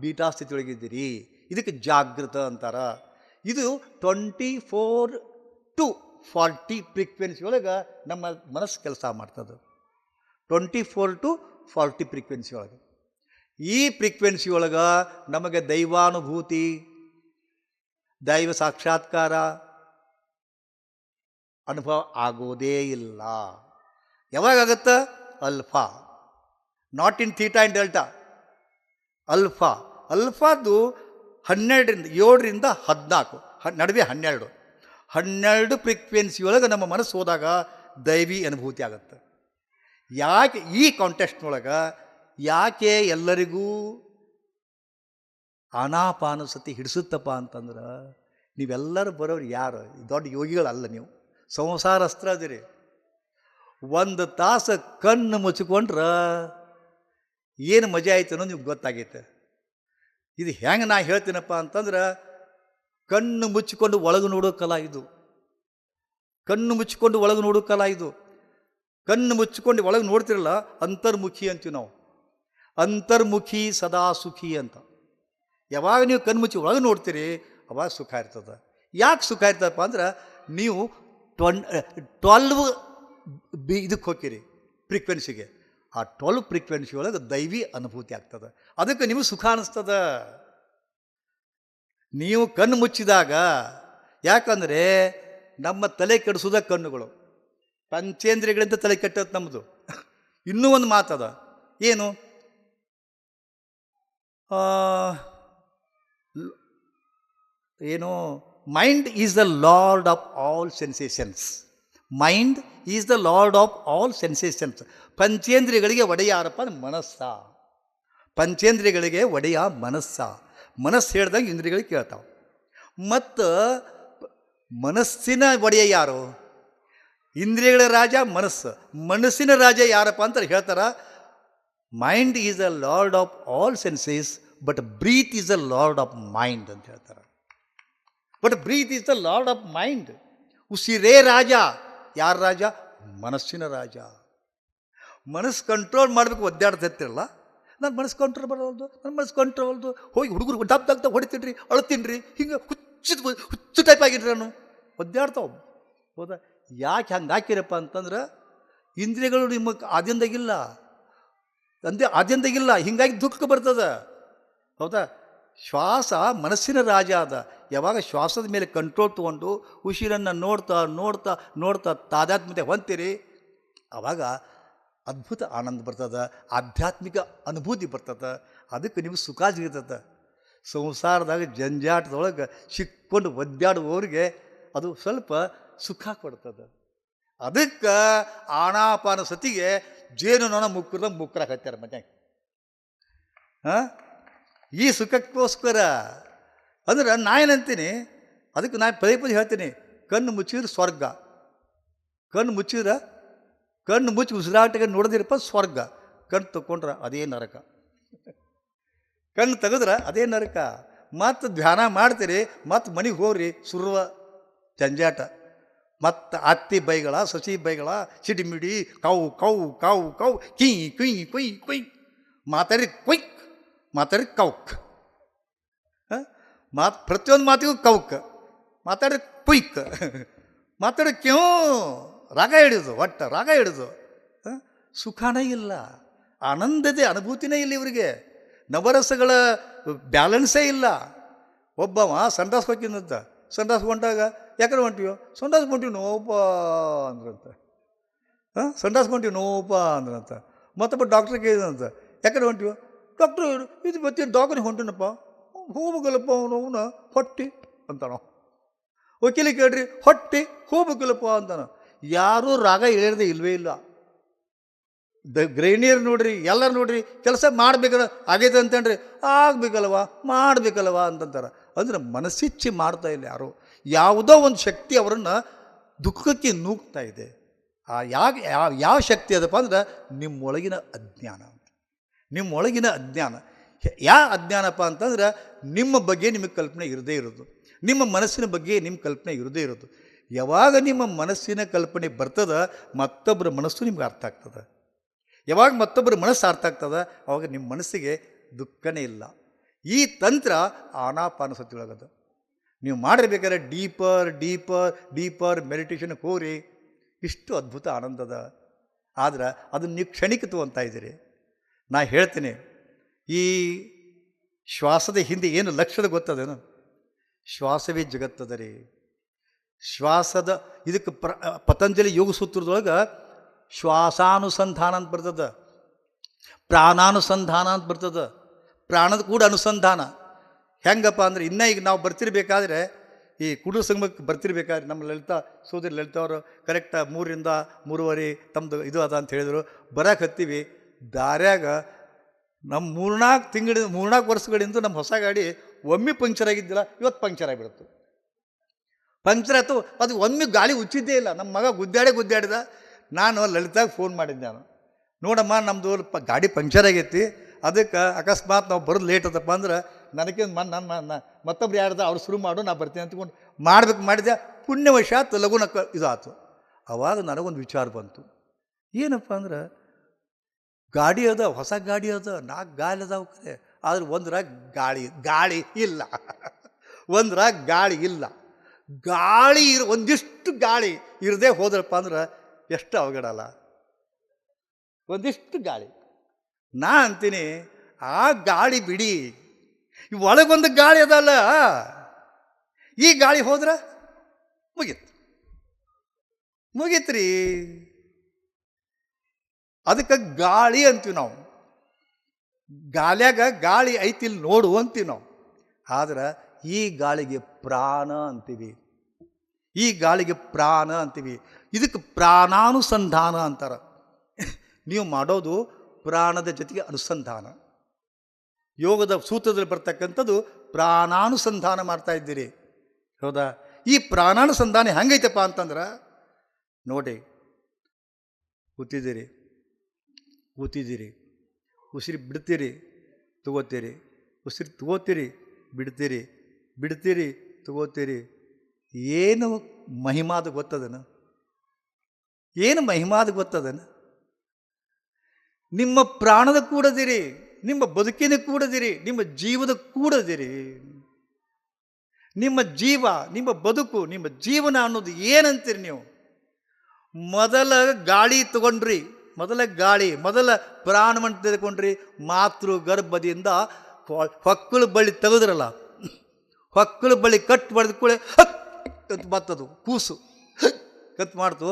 Speaker 1: ಬೀಟಾ ಸ್ಥಿತಿಯೊಳಗಿದ್ದೀರಿ. ಇದಕ್ಕೆ ಜಾಗೃತ ಅಂತಾರ. ಇದು 24 to 40 ಫ್ರೀಕ್ವೆನ್ಸಿ ಒಳಗೆ ನಮ್ಮ ಮನಸ್ಸು ಕೆಲಸ ಮಾಡ್ತದೆ. 24 to 40 ಫ್ರೀಕ್ವೆನ್ಸಿ ಒಳಗೆ. ಈ ಫ್ರೀಕ್ವೆನ್ಸಿ ಒಳಗೆ ನಮಗೆ ದೈವಾನುಭೂತಿ, ದೈವ ಸಾಕ್ಷಾತ್ಕಾರ ಅನುಭವ ಆಗೋದೇ ಇಲ್ಲ. ಯಾವಾಗತ್ತ? Alpha, not in theta and delta. ಅಲ್ಫಾದು 7ರಿಂದ 14 ನಡುವೆ 12 ಫ್ರೀಕ್ವೆನ್ಸಿ ಒಳಗೆ ನಮ್ಮ ಮನಸ್ಸು ಹೋದಾಗ ದೈವಿ ಅನುಭೂತಿ ಆಗುತ್ತೆ. ಯಾಕೆ ಈ ಕಾಂಟೆಕ್ಸ್ಟ್ನೊಳಗೆ ಯಾಕೆ ಎಲ್ಲರಿಗೂ ಆನಾಪಾನಸತಿ ಹಿಡಿಸುತ್ತಪ್ಪ ಅಂತಂದ್ರೆ, ನೀವೆಲ್ಲರೂ ಬರೋರು ಯಾರು? ದೊಡ್ಡ ಯೋಗಿಗಳಲ್ಲ, ನೀವು ಸಂಸಾರಸ್ತ್ರ ಅದಿರಿ. 1 ತಾಸು ಕಣ್ಣು ಮುಚ್ಚಿಕೊಂಡ್ರೆ ಏನು ಮಜಾ ಆಯ್ತು ಅನ್ನೋದು ನಿಮ್ಗೆ ಗೊತ್ತಾಗೈತೆ. ಇದು ಹೆಂಗೆ ನಾ ಹೇಳ್ತೀನಪ್ಪ ಅಂತಂದ್ರೆ, ಕಣ್ಣು ಮುಚ್ಚಿಕೊಂಡು ಒಳಗೆ ನೋಡೋ ಕಲಾ ಇದು. ಕಣ್ಣು ಮುಚ್ಚಿಕೊಂಡು ಒಳಗೆ ನೋಡೋ ಕಲಾ ಇದು. ಕಣ್ಣು ಮುಚ್ಚಿಕೊಂಡು ಒಳಗೆ ನೋಡ್ತಿರಲ್ಲ, ಅಂತರ್ಮುಖಿ ಅಂತೀವಿ ನಾವು. ಅಂತರ್ಮುಖಿ ಸದಾ ಸುಖಿ ಅಂತ. ಯಾವಾಗ ನೀವು ಕಣ್ಣು ಮುಚ್ಚಿ ಒಳಗೆ ನೋಡ್ತೀರಿ ಅವಾಗ ಸುಖ ಇರ್ತದೆ. ಯಾಕೆ ಸುಖ ಇರ್ತದಪ್ಪ ಅಂದ್ರೆ, ನೀವು 12 ಇದಕ್ಕೆ ಹೋಗ್ತೀರಿ ಫ್ರೀಕ್ವೆನ್ಸಿಗೆ. ಆ 12 ಫ್ರೀಕ್ವೆನ್ಸಿ ಒಳಗೆ ದೈವಿ ಅನುಭೂತಿ ಆಗ್ತದೆ. ಅದಕ್ಕೆ ನಿಮಗೆ ಸುಖ ಅನ್ನಿಸ್ತದೆ ನೀವು ಕಣ್ಣು ಮುಚ್ಚಿದಾಗ. ಯಾಕಂದರೆ ನಮ್ಮ ತಲೆ ಕೆಡಿಸೋದ ಕಣ್ಣುಗಳು, ಪಂಚೇಂದ್ರಿಯಗಳಿಂದ ತಲೆ ಕೆಟ್ಟದ್ದು ನಮ್ಮದು. ಇನ್ನೂ ಒಂದು ಮಾತದ, ಏನು? ಏನು? Mind is the lord of all sensations. Mind is the lord of all sensations. ಪಂಚೇಂದ್ರಿಯಗಳಿಗೆ ಒಡೆಯ ಯಾರಪ್ಪ? ಮನಸ್ಸ. ಪಂಚೇಂದ್ರಿಯಗಳಿಗೆ ಒಡೆಯ ಮನಸ್ಸ. ಮನಸ್ಸು ಹೇಳ್ದಂಗೆ ಇಂದ್ರಿಯಗಳಿಗೆ ಕೇಳ್ತಾವೆ. ಮತ್ತು ಮನಸ್ಸಿನ ಒಡೆಯ ಯಾರು? ಇಂದ್ರಿಯಗಳ ರಾಜ ಮನಸ್ಸು. ಮನಸ್ಸಿನ ರಾಜ ಯಾರಪ್ಪ ಅಂತ ಹೇಳ್ತಾರ, mind is the lord of all senses but breath is the lord of mind ಅಂತ ಹೇಳ್ತಾರೆ. But breath is the lord of mind. ಉಸಿರೇ ರಾಜ. ಯಾರ ರಾಜ? ಮನಸ್ಸಿನ ರಾಜ. ಮನಸ್ಸು ಕಂಟ್ರೋಲ್ ಮಾಡಬೇಕು. ಒದ್ದಾಡ್ತಿರ್ತಿರಲ್ಲ, ನನ್ನ ಮನಸ್ಸು ಕಂಟ್ರೋಲ್ ಬರೋಲ್ದು, ನನ್ನ ಮನಸ್ಸು ಕಂಟ್ರೋಲ್ದು. ಹೋಗಿ ಹುಡುಗರು ಡಬ್ದಾಗ ಹೊಡಿತೀನಿ, ಅಳ್ತೀನಿ, ಹಿಂಗೆ ಹುಚ್ಚು ಟೈಪ್ ಆಗಿದ್ರಿ ನಾನು, ಒದ್ದಾಡ್ತಾವೆ. ಹೌದಾ? ಯಾಕೆ ಹಂಗೆ ಹಾಕಿರಪ್ಪ ಅಂತಂದ್ರೆ, ಇಂದ್ರಿಯಗಳು ನಿಮಗೆ ಆದ್ಯಂದಾಗಿಲ್ಲ, ಆದ್ಯಂದಾಗಿಲ್ಲ. ಹಿಂಗಾಗಿ ದುಃಖ ಬರ್ತದೆ. ಹೌದಾ? ಶ್ವಾಸ ಮನಸ್ಸಿನ ರಾಜ ಅದ. ಯಾವಾಗ ಶ್ವಾಸದ ಮೇಲೆ ಕಂಟ್ರೋಲ್ ತೊಗೊಂಡು ಉಸಿರನ್ನು ನೋಡ್ತಾ ನೋಡ್ತಾ ನೋಡ್ತಾ ತಾದಾತ್ಮ್ಯತೆ ಹೊಂತೀರಿ, ಆವಾಗ ಅದ್ಭುತ ಆನಂದ ಬರ್ತದೆ, ಆಧ್ಯಾತ್ಮಿಕ ಅನುಭೂತಿ ಬರ್ತದೆ. ಅದಕ್ಕೆ ನಿಮಗೆ ಸುಖ ಸಿಗ್ತದೆ. ಸಂಸಾರದಾಗ ಜಂಜಾಟದೊಳಗೆ ಸಿಕ್ಕೊಂಡು ಒದ್ದಾಡುವವ್ರಿಗೆ ಅದು ಸ್ವಲ್ಪ ಸುಖ ಕೊಡ್ತದೆ. ಅದಕ್ಕೆ ಆನಾಪಾನ ಸತಿಗೆ ಜೇನುನೊಣ ಮುಕ್ಕರಾಕತ್ಯಾರ ಮನೆ. ಈ ಸುಖಕ್ಕೋಸ್ಕರ ಅಂದ್ರೆ ನಾ ಏನಂತೀನಿ, ಅದಕ್ಕೆ ನಾನು ಪದೇ ಪದೇ ಹೇಳ್ತೀನಿ, ಕಣ್ಣು ಮುಚ್ಚಿದ್ರೆ ಸ್ವರ್ಗ, ಕಣ್ಣು ಮುಚ್ಚಿದ್ರೆ ಕಣ್ಣು ಮುಚ್ಚಿ ಉಸಿರಾಟಕ್ಕೆ ನೋಡಿದಿರಪ್ಪ ಸ್ವರ್ಗ, ಕಣ್ಣು ತಗೊಂಡ್ರೆ ಅದೇ ನರಕ, ಕಣ್ಣು ತೆಗೆದ್ರೆ ಅದೇ ನರಕ. ಮತ್ತು ಧ್ಯಾನ ಮಾಡ್ತೀರಿ, ಮತ್ತು ಮನೆಗೆ ಹೋಗ್ರಿ ಸುರುವ ಜಂಜಾಟ, ಮತ್ತು ಅತ್ತಿ ಬೈಗಳ ಸಸಿ ಬೈಗಳ ಸಿಡಿಮಿಡಿ ಕಾವು ಕಾವು ಕಾವು ಕಾವು ಕೀ ಕುಯ್ ಕುಯ್ ಕುಯ್, ಮಾತಾಡಿ ಕುಯ್ಕ್, ಮಾತಾಡಿ ಕೌಕ್, ಮಾತು ಪ್ರತಿಯೊಂದು ಮಾತಿಗೂ ಕೌಕ್, ಮಾತಾಡಿ ಕುಯ್ಕ್, ಮಾತಾಡಿ ಕ್ಯೂ, ರಾಗ ಹಿಡಿದು ಒಟ್ಟು ರಾಗ ಹಿಡಿದು. ಸುಖಾನೇ ಇಲ್ಲ, ಆನಂದದೇ ಅನುಭೂತಿನೇ ಇಲ್ಲ ಇವರಿಗೆ, ನವರಸಗಳ ಬ್ಯಾಲೆನ್ಸೇ ಇಲ್ಲ. ಒಬ್ಬವ ಸಂಡಾಸ್ ಹೋಗಿಂದಂತ, ಸಂಡಾಸ್ ಹೊಂಟಾಗ ಯಾಕಡೆ ಹೊಂಟಿವೋ, ಸಂಡಾಸ್ ಹೊಂಟಿವಿ ನೋಪ ಅಂದ್ರಂತ, ಸಂಡಾಸ್ ಹೊಂಟಿವಿ ನೋಪ ಅಂದ್ರಂತ. ಮತ್ತೊಬ್ಬ ಡಾಕ್ಟ್ರ್ ಕೇಳಿದಂತ, ಯಾಕಡೆ ಹೊಂಟಿವೋ, ಡಾಕ್ಟ್ರು ಇದು ಬತ್ತಿ ದವಾಖಾನೆ ಹೊಂಟಿನಪ್ಪ, ಹೋಗ್ಬೇಕಲ್ಲಪ್ಪ ಅವನ ಹೊಟ್ಟಿ ಅಂತಾನೋ. ವಕೀಲಿ ಕೇಳ್ರಿ, ಹೊಟ್ಟಿ ಹೋಗ್ಬೇಕಲ್ಲಪ್ಪ ಅಂತಾನ. ಯಾರೂ ರಾಗ ಇಳಿಯದೆ ಇಲ್ವೇ ಇಲ್ಲ. ಗೃಹಿಣಿಯರು ನೋಡ್ರಿ, ಎಲ್ಲರೂ ನೋಡ್ರಿ, ಕೆಲಸ ಮಾಡ್ಬೇಕಲ್ಲ, ಆಗೈತೆ ಅಂತೇನ್ರಿ, ಆಗ್ಬೇಕಲ್ವ ಮಾಡಬೇಕಲ್ವ ಅಂತಂತಾರೆ. ಅಂದರೆ ಮನಸ್ಸಿಚ್ಚಿ ಮಾಡ್ತಾ ಇಲ್ಲ ಯಾರು, ಯಾವುದೋ ಒಂದು ಶಕ್ತಿ ಅವರನ್ನು ದುಃಖಕ್ಕೆ ನೂಗ್ತಾ ಇದೆ. ಆ ಯಾವ ಶಕ್ತಿ ಅದಪ್ಪ ಅಂದ್ರೆ ನಿಮ್ಮೊಳಗಿನ ಅಜ್ಞಾನ, ನಿಮ್ಮೊಳಗಿನ ಅಜ್ಞಾನ. ಯಾವ ಅಜ್ಞಾನಪ್ಪ ಅಂತಂದ್ರೆ ನಿಮ್ಮ ಬಗ್ಗೆ ನಿಮಗೆ ಕಲ್ಪನೆ ಇರದೇ ಇರೋದು, ನಿಮ್ಮ ಮನಸ್ಸಿನ ಬಗ್ಗೆ ನಿಮ್ಮ ಕಲ್ಪನೆ ಇರದೇ ಇರೋದು. ಯಾವಾಗ ನಿಮ್ಮ ಮನಸ್ಸಿನ ಕಲ್ಪನೆ ಬರ್ತದೆ, ಮತ್ತೊಬ್ಬರ ಮನಸ್ಸು ನಿಮ್ಗೆ ಅರ್ಥ ಆಗ್ತದೆ. ಯಾವಾಗ ಮತ್ತೊಬ್ಬರ ಮನಸ್ಸು ಅರ್ಥ ಆಗ್ತದೆ, ಅವಾಗ ನಿಮ್ಮ ಮನಸ್ಸಿಗೆ ದುಃಖನೇ ಇಲ್ಲ. ಈ ತಂತ್ರ ಆನಾಪಾನಸತಿ ಒಳಗದ. ನೀವು ಮಾಡಿರ್ಬೇಕಾದ್ರೆ ಡೀಪರ್ ಡೀಪರ್ ಡೀಪರ್ ಮೆಡಿಟೇಷನ್ಗೆ ಹೋಗ್ರಿ, ಇಷ್ಟು ಅದ್ಭುತ ಆನಂದದ. ಆದ್ರೆ ಅದನ್ನು ನೀವು ಕ್ಷಣಿಕ ತಗೊಂತ ಇದ್ದೀರಿ. ನಾ ಹೇಳ್ತೀನಿ, ಈ ಶ್ವಾಸದ ಹಿಂದೆ ಏನು ಲಕ್ಷ್ಯದ ಗೊತ್ತದೇನು? ಶ್ವಾಸವೇ ಜಗತ್ತದ ರೀ. ಶ್ವಾಸದ ಇದಕ್ಕೆ ಪತಂಜಲಿ ಯೋಗ ಸೂತ್ರದೊಳಗೆ ಶ್ವಾಸಾನುಸಂಧಾನ ಅಂತ ಬರ್ತದೆ, ಪ್ರಾಣಾನುಸಂಧಾನ ಅಂತ ಬರ್ತದೆ, ಪ್ರಾಣದ ಕೂಡ ಅನುಸಂಧಾನ. ಹೆಂಗಪ್ಪ ಅಂದ್ರೆ ಇನ್ನೂ ಈಗ ನಾವು ಬರ್ತಿರ್ಬೇಕಾದ್ರೆ, ಈ ಕುಡು ಸಂಗಮಕ್ಕೆ ಬರ್ತಿರ್ಬೇಕಾದ್ರೆ ನಮ್ಮ ಲಲಿತಾ ಸೋದರಿ ಲಲಿತಾ ಅವರು ಕರೆಕ್ಟ್ 3 ರಿಂದ 3:30 ತಮ್ಮದು ಇದು ಅದ ಅಂತ ಹೇಳಿದರು. ಬರಕ್ಕೆ ಹತ್ತೀವಿ, ದಾರ್ಯಾಗ ನಮ್ಮ 3-4 ವರ್ಷಗಳಿಂದ ನಮ್ಮ ಹೊಸ ಗಾಡಿ ಒಮ್ಮೆ ಪಂಕ್ಚರ್ ಆಗಿದ್ದಿಲ್ಲ, ಇವತ್ತು ಪಂಕ್ಚರ್ ಆಗಿಬಿಡ್ತು. ಪಂಕ್ಚರ್ ಆಯ್ತು, ಅದು ಒಮ್ಮೆ ಗಾಳಿ ಉಚ್ಚಿದ್ದೇ ಇಲ್ಲ. ನಮ್ಮ ಮಗ ಗುದ್ದಾಡಿದ. ನಾನು ಲಲಿತಾಗೆ ಫೋನ್ ಮಾಡಿದ್ದೆ, ನಾನು ನೋಡಮ್ಮ ನಮ್ಮದು ಗಾಡಿ ಪಂಕ್ಚರ್ ಆಗೈತಿ, ಅದಕ್ಕೆ ಅಕಸ್ಮಾತ್ ನಾವು ಬರೋದು ಲೇಟ್ ಆತಪ್ಪ ಅಂದ್ರೆ ನನಗೆ ಮತ್ತೊಬ್ರು ಯಾರ್ದ ಅವ್ರು ಶುರು ಮಾಡು, ನಾ ಬರ್ತೀನಿ ಅಂತ್ಕೊಂಡು ಮಾಡಿದೆ. ಪುಣ್ಯವಶಾತ್ ಲಘುನ ಇದು ಆಯ್ತು. ಅವಾಗ ನನಗೊಂದು ವಿಚಾರ ಬಂತು, ಏನಪ್ಪ ಅಂದ್ರೆ ಗಾಡಿ ಅದ, ಹೊಸ ಗಾಡಿ ಅದ, 4 ಗಾಲಿ ಅದಾವ ಕರೆ, ಆದ್ರೆ ಒಂದ್ರಾಗ ಗಾಳಿ ಇಲ್ಲ ಒಂದ್ರಾಗ ಗಾಳಿ ಇಲ್ಲ. ಒಂದಿಷ್ಟು ಗಾಳಿ ಇರದೆ ಹೋದ್ರಪ್ಪ ಅಂದ್ರೆ ಎಷ್ಟು ಅವಘಡಲ್ಲ. ಒಂದಿಷ್ಟು ಗಾಳಿ, ನಾ ಅಂತೀನಿ ಆ ಗಾಳಿ ಬಿಡಿ, ಒಳಗೊಂದು ಗಾಳಿ ಅದಲ್ಲ, ಈ ಗಾಳಿ ಹೋದ್ರೆ ಮುಗೀತ್ರಿ. ಅದಕ್ಕೆ ಗಾಳಿ ಅಂತೀವಿ ನಾವು, ಗಾಳಿಯಾಗ ಗಾಳಿ ಐತಿಲ್ ನೋಡು ಅಂತೀವಿ ನಾವು. ಆದ್ರೆ ಈ ಗಾಳಿಗೆ ಪ್ರಾಣ ಅಂತೀವಿ, ಈ ಗಾಳಿಗೆ ಪ್ರಾಣ ಅಂತೀವಿ. ಇದಕ್ಕೆ ಪ್ರಾಣಾನುಸಂಧಾನ ಅಂತಾರ. ನೀವು ಮಾಡೋದು ಪ್ರಾಣದ ಜೊತೆಗೆ ಅನುಸಂಧಾನ. ಯೋಗದ ಸೂತ್ರದಲ್ಲಿ ಬರ್ತಕ್ಕಂಥದ್ದು ಪ್ರಾಣಾನುಸಂಧಾನ ಮಾಡ್ತಾ ಇದ್ದೀರಿ, ಹೌದಾ? ಈ ಪ್ರಾಣಾನುಸಂಧಾನ ಹೆಂಗೈತಪ್ಪ ಅಂತಂದ್ರೆ ನೋಡಿ, ಕೂತಿದ್ದೀರಿ, ಉಸಿರು ಬಿಡ್ತೀರಿ, ತಗೋತೀರಿ, ಉಸಿರು ತಗೋತೀರಿ, ಬಿಡ್ತೀರಿ, ತಗೋತೀರಿ. ಏನು ಮಹಿಮಾದ ಗೊತ್ತದನ? ಏನು ಮಹಿಮಾದ ಗೊತ್ತದನ? ನಿಮ್ಮ ಪ್ರಾಣದ ಕೂಡದಿರಿ, ನಿಮ್ಮ ಬದುಕಿನ ಕೂಡದಿರಿ, ನಿಮ್ಮ ಜೀವದ ಕೂಡದಿರಿ. ನಿಮ್ಮ ಜೀವ, ನಿಮ್ಮ ಬದುಕು, ನಿಮ್ಮ ಜೀವನ ಅನ್ನೋದು ಏನಂತೀರಿ ನೀವು? ಮೊದಲ ಗಾಳಿ ತಗೊಂಡ್ರಿ, ಮೊದಲ ಪ್ರಾಣವನ್ನು ತೆಗೆದುಕೊಂಡ್ರಿ, ಮಾತೃ ಗರ್ಭದಿಂದ ಹೊಕ್ಕಳು ಬಳ್ಳಿ ತೆಗೆದ್ರಲ್ಲ, ಹೊಕ್ಕಳು ಬಳ್ಳಿ ಕಟ್ ಮಾಡಿದ ಕೂಡಲೇ ಕತ್ ಬರ್ತದು ಕೂಸು, ಕತ್ ಮಾಡ್ತು.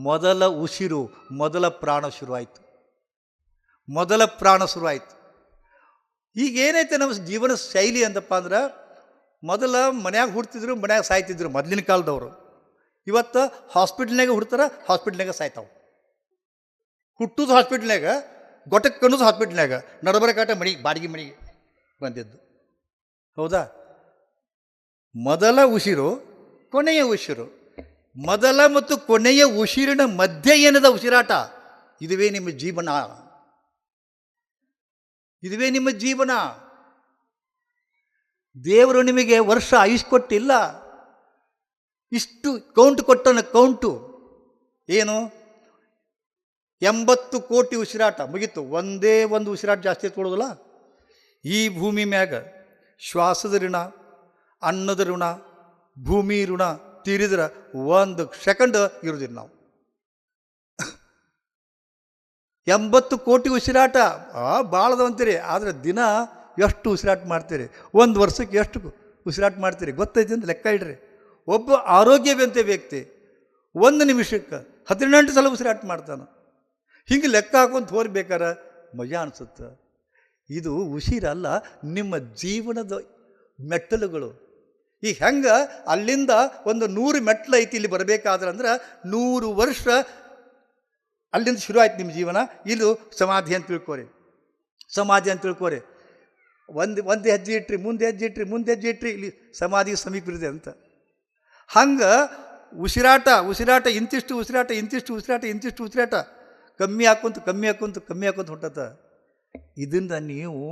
Speaker 1: ಮೊದಲ ಉಸಿರು, ಮೊದಲ ಪ್ರಾಣ ಶುರುವಾಯಿತು. ಈಗ ಏನೈತೆ ನಮ್ಮ ಜೀವನ ಶೈಲಿ ಅಂತಪ್ಪ ಅಂದ್ರೆ, ಮೊದಲ ಮನ್ಯಾಗ ಹುಡ್ತಿದ್ರು, ಮನ್ಯಾಗ ಸಾಯ್ತಿದ್ರು ಮೊದಲಿನ ಕಾಲದವರು. ಇವತ್ತು ಹಾಸ್ಪಿಟ್ಲ್ನಾಗ ಹುಡ್ತಾರ, ಹಾಸ್ಪಿಟ್ಲ್ನಾಗ ಸಾಯ್ತಾವೆ. ಹುಟ್ಟುದು ಹಾಸ್ಪಿಟ್ಲ್ನಾಗ, ಗೊಟಕ್ಕೆ ಅನ್ನೋದು ಹಾಸ್ಪಿಟ್ಲ್ನಾಗ, ನಡಬರಕಾಟ ಬಾಡಿಗೆ ಮನೆಗೆ ಬಂದಿದ್ದು, ಹೌದಾ? ಮೊದಲ ಉಸಿರು, ಕೊನೆಯ ಉಸಿರು. ಮೊದಲ ಮತ್ತು ಕೊನೆಯ ಉಸಿರಿನ ಮಧ್ಯೆ ಏನದ ಉಸಿರಾಟ. ಇದುವೇ ನಿಮ್ಮ ಜೀವನ. ಇದುವೇ ನಿಮ್ಮ ಜೀವನ. ದೇವರು ನಿಮಗೆ ವರ್ಷ ಆಯುಷ್ ಕೊಟ್ಟಿಲ್ಲ. ಇಷ್ಟು ಕೌಂಟ್ ಕೊಟ್ಟನ. ಕೌಂಟು ಏನು? 80 ಕೋಟಿ ಉಸಿರಾಟ ಮುಗೀತು. ಒಂದೇ ಒಂದು ಉಸಿರಾಟ ಜಾಸ್ತಿ ಎತ್ಕೊಳ್ಳೋದಿಲ್ಲ. ಈ ಭೂಮಿ ಮ್ಯಾಗ ಶ್ವಾಸದ ಋಣ, ಅನ್ನದ ಋಣ, ಭೂಮಿ ಋಣ ತೀರಿದ್ರೆ 1 ಸೆಕೆಂಡ್ ಇರೋದಿಲ್ಲ ನಾವು. 80 ಕೋಟಿ ಉಸಿರಾಟ ಭಾಳದ ಅಂತೀರಿ. ಆದರೆ ದಿನ ಎಷ್ಟು ಉಸಿರಾಟ ಮಾಡ್ತೀರಿ? 1 ವರ್ಷಕ್ಕೆ ಎಷ್ಟು ಉಸಿರಾಟ ಮಾಡ್ತೀರಿ ಗೊತ್ತೈತಿ ಅಂತ ಲೆಕ್ಕ ಇಡ್ರಿ. ಒಬ್ಬ ಆರೋಗ್ಯವಂತ ವ್ಯಕ್ತಿ 1 ನಿಮಿಷಕ್ಕೆ 18 ಸಲ ಉಸಿರಾಟ ಮಾಡ್ತಾನೆ. ಹಿಂಗೆ ಲೆಕ್ಕ ಹಾಕೊಂಡು ಹೋಗ್ಬೇಕಾರೆ ಮಜಾ ಅನಿಸುತ್ತೆ. ಇದು ಉಸಿರಲ್ಲ, ನಿಮ್ಮ ಜೀವನದ ಮೆಟ್ಟಲುಗಳು. ಈಗ ಹೆಂಗೆ ಅಲ್ಲಿಂದ ಒಂದು 100 ಮೆಟ್ಲು ಐತಿ ಇಲ್ಲಿ ಬರಬೇಕಾದ್ರೆ ಅಂದ್ರೆ 100 ವರ್ಷ ಅಲ್ಲಿಂದ ಶುರು ಆಯ್ತು ನಿಮ್ಮ ಜೀವನ. ಇದು ಸಮಾಧಿ ಅಂತ ತಿಳ್ಕೊರಿ. ಸಮಾಧಿ ಅಂತ ತಿಳ್ಕೊರಿ. ಒಂದು ಹೆಜ್ಜೆ ಇಟ್ರಿ, ಮುಂದೆ ಹೆಜ್ಜೆ ಇಟ್ರಿ, ಮುಂದೆ ಹೆಜ್ಜೆ ಇಟ್ರಿ, ಇಲ್ಲಿ ಸಮಾಧಿ ಸಮೀಪ ಇದೆ ಅಂತ. ಹಂಗೆ ಉಸಿರಾಟ ಇಂತಿಷ್ಟು ಉಸಿರಾಟ, ಇಂತಿಷ್ಟು ಉಸಿರಾಟ, ಇಂತಿಷ್ಟು ಉಸಿರಾಟ ಕಮ್ಮಿ ಹಾಕೊಂತ ಹೊಂಟತ. ಇದರಿಂದ ನೀವು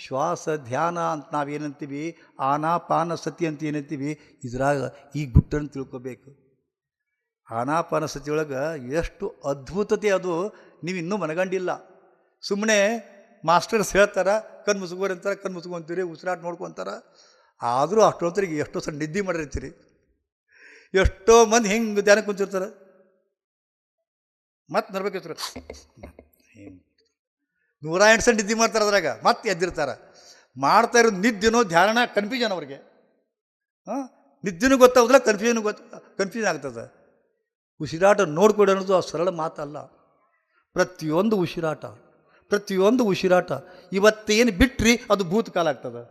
Speaker 1: ಶ್ವಾಸ ಧ್ಯಾನ ಅಂತ ನಾವೇನಂತೀವಿ, ಆನಾಪಾನ ಸತಿ ಅಂತ ಏನಂತೀವಿ, ಇದ್ರಾಗ ಈ ಗುಟ್ಟನ್ನು ತಿಳ್ಕೊಬೇಕು. ಆನಾಪಾನ ಸತಿಯೊಳಗೆ ಎಷ್ಟು ಅದ್ಭುತತೆ ಅದು ನೀವು ಇನ್ನೂ ಮನಗಂಡಿಲ್ಲ. ಸುಮ್ಮನೆ ಮಾಸ್ಟರ್ಸ್ ಹೇಳ್ತಾರೆ ಕಣ್ಣು ಮುಸುಗೋರಿ ಅಂತಾರೆ, ಕಣ್ಣು ಮುಸುಕೊಂತೀರಿ, ಉಸಿರಾಟ ನೋಡ್ಕೊತಾರೆ. ಆದರೂ ಅಷ್ಟೊತ್ತರಿಗೆ ಎಷ್ಟೋ ಸಲ ನಿದ್ದೆ ಮಾಡಿರ್ತೀರಿ. ಎಷ್ಟೋ ಮಂದಿ ಹೆಂಗೆ ಧ್ಯಾನ ಕುಂತಿರ್ತಾರೆ, ಮತ್ತೆ ನರ್ಬೇಕಿರ್ತಾರೆ, 108 ಸಲ ನಿದ್ದೆ ಮಾಡ್ತಾರೆ. ಅದ್ರಾಗ ಮತ್ತೆ ಎದ್ದಿರ್ತಾರೆ. ಮಾಡ್ತಾ ಇರೋದು ನಿದ್ದೆನೋ ಧ್ಯಾನ ಕನ್ಫ್ಯೂಷನ್ ಅವ್ರಿಗೆ. ನಿದ್ದೆನೂ ಗೊತ್ತಾಗೋದಿಲ್ಲ, ಕನ್ಫ್ಯೂಷನ್ ಆಗ್ತದೆ. ಉಸಿರಾಟ ನೋಡ್ಕೊಡಿ ಅನ್ನೋದು ಆ ಸರಳ ಮಾತಲ್ಲ. ಪ್ರತಿಯೊಂದು ಉಸಿರಾಟ ಇವತ್ತೇನು ಬಿಟ್ರಿ ಅದು ಭೂತಕಾಲ ಆಗ್ತದೆ.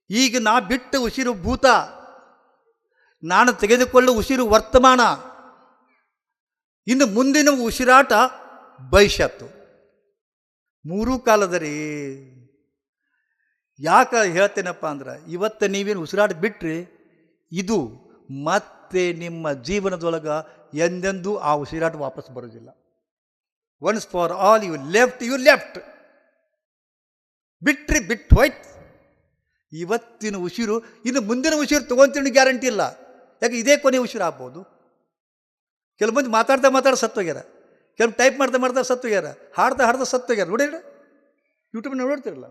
Speaker 1: ಈಗ ನಾ ಬಿಟ್ಟ ಉಸಿರು ಭೂತ, ನಾನು ತೆಗೆದುಕೊಳ್ಳುವ ಉಸಿರು ವರ್ತಮಾನ, ಇನ್ನು ಮುಂದಿನ ಉಸಿರಾಟ ಭವಿಷ್ಯತ್ತು. 3 ಕಾಲದ ರೀ. ಯಾಕೆ ಹೇಳ್ತೇನಪ್ಪ ಅಂದ್ರೆ, ಇವತ್ತು ನೀವೇನು ಉಸಿರಾಟ ಬಿಟ್ರಿ ಇದು ಮತ್ತೆ ನಿಮ್ಮ ಜೀವನದೊಳಗೆ ಎಂದೆಂದೂ ಆ ಉಸಿರಾಟ ವಾಪಸ್ ಬರೋದಿಲ್ಲ. Once for all you left ಬಿಟ್ರಿ, ಬಿಟ್ಟು ಹೋಯ್ತು. ಇವತ್ತಿನ ಉಸಿರು ಇನ್ನು ಮುಂದಿನ ಉಸಿರು ತೊಗೊಂತೀನಿ ಗ್ಯಾರಂಟಿ ಇಲ್ಲ. ಯಾಕೆ ಇದೇ ಕೊನೆ ಉಸಿರು ಆಗ್ಬೋದು. ಕೆಲವು ಮಂದಿ ಮಾತಾಡ್ತಾ ಸತ್ತೋಗ್ಯಾರ, ಕೆಲವು ಟೈಪ್ ಮಾಡ್ತಾ ಸತ್ತೋಗ್ಯಾರ, ಹಾಡ್ತಾ ಸತ್ತೋಗ್ಯಾರ. ನೋಡಿರ ಯೂಟ್ಯೂಬ್ನ ನೋಡ್ತಿರಲ್ಲ,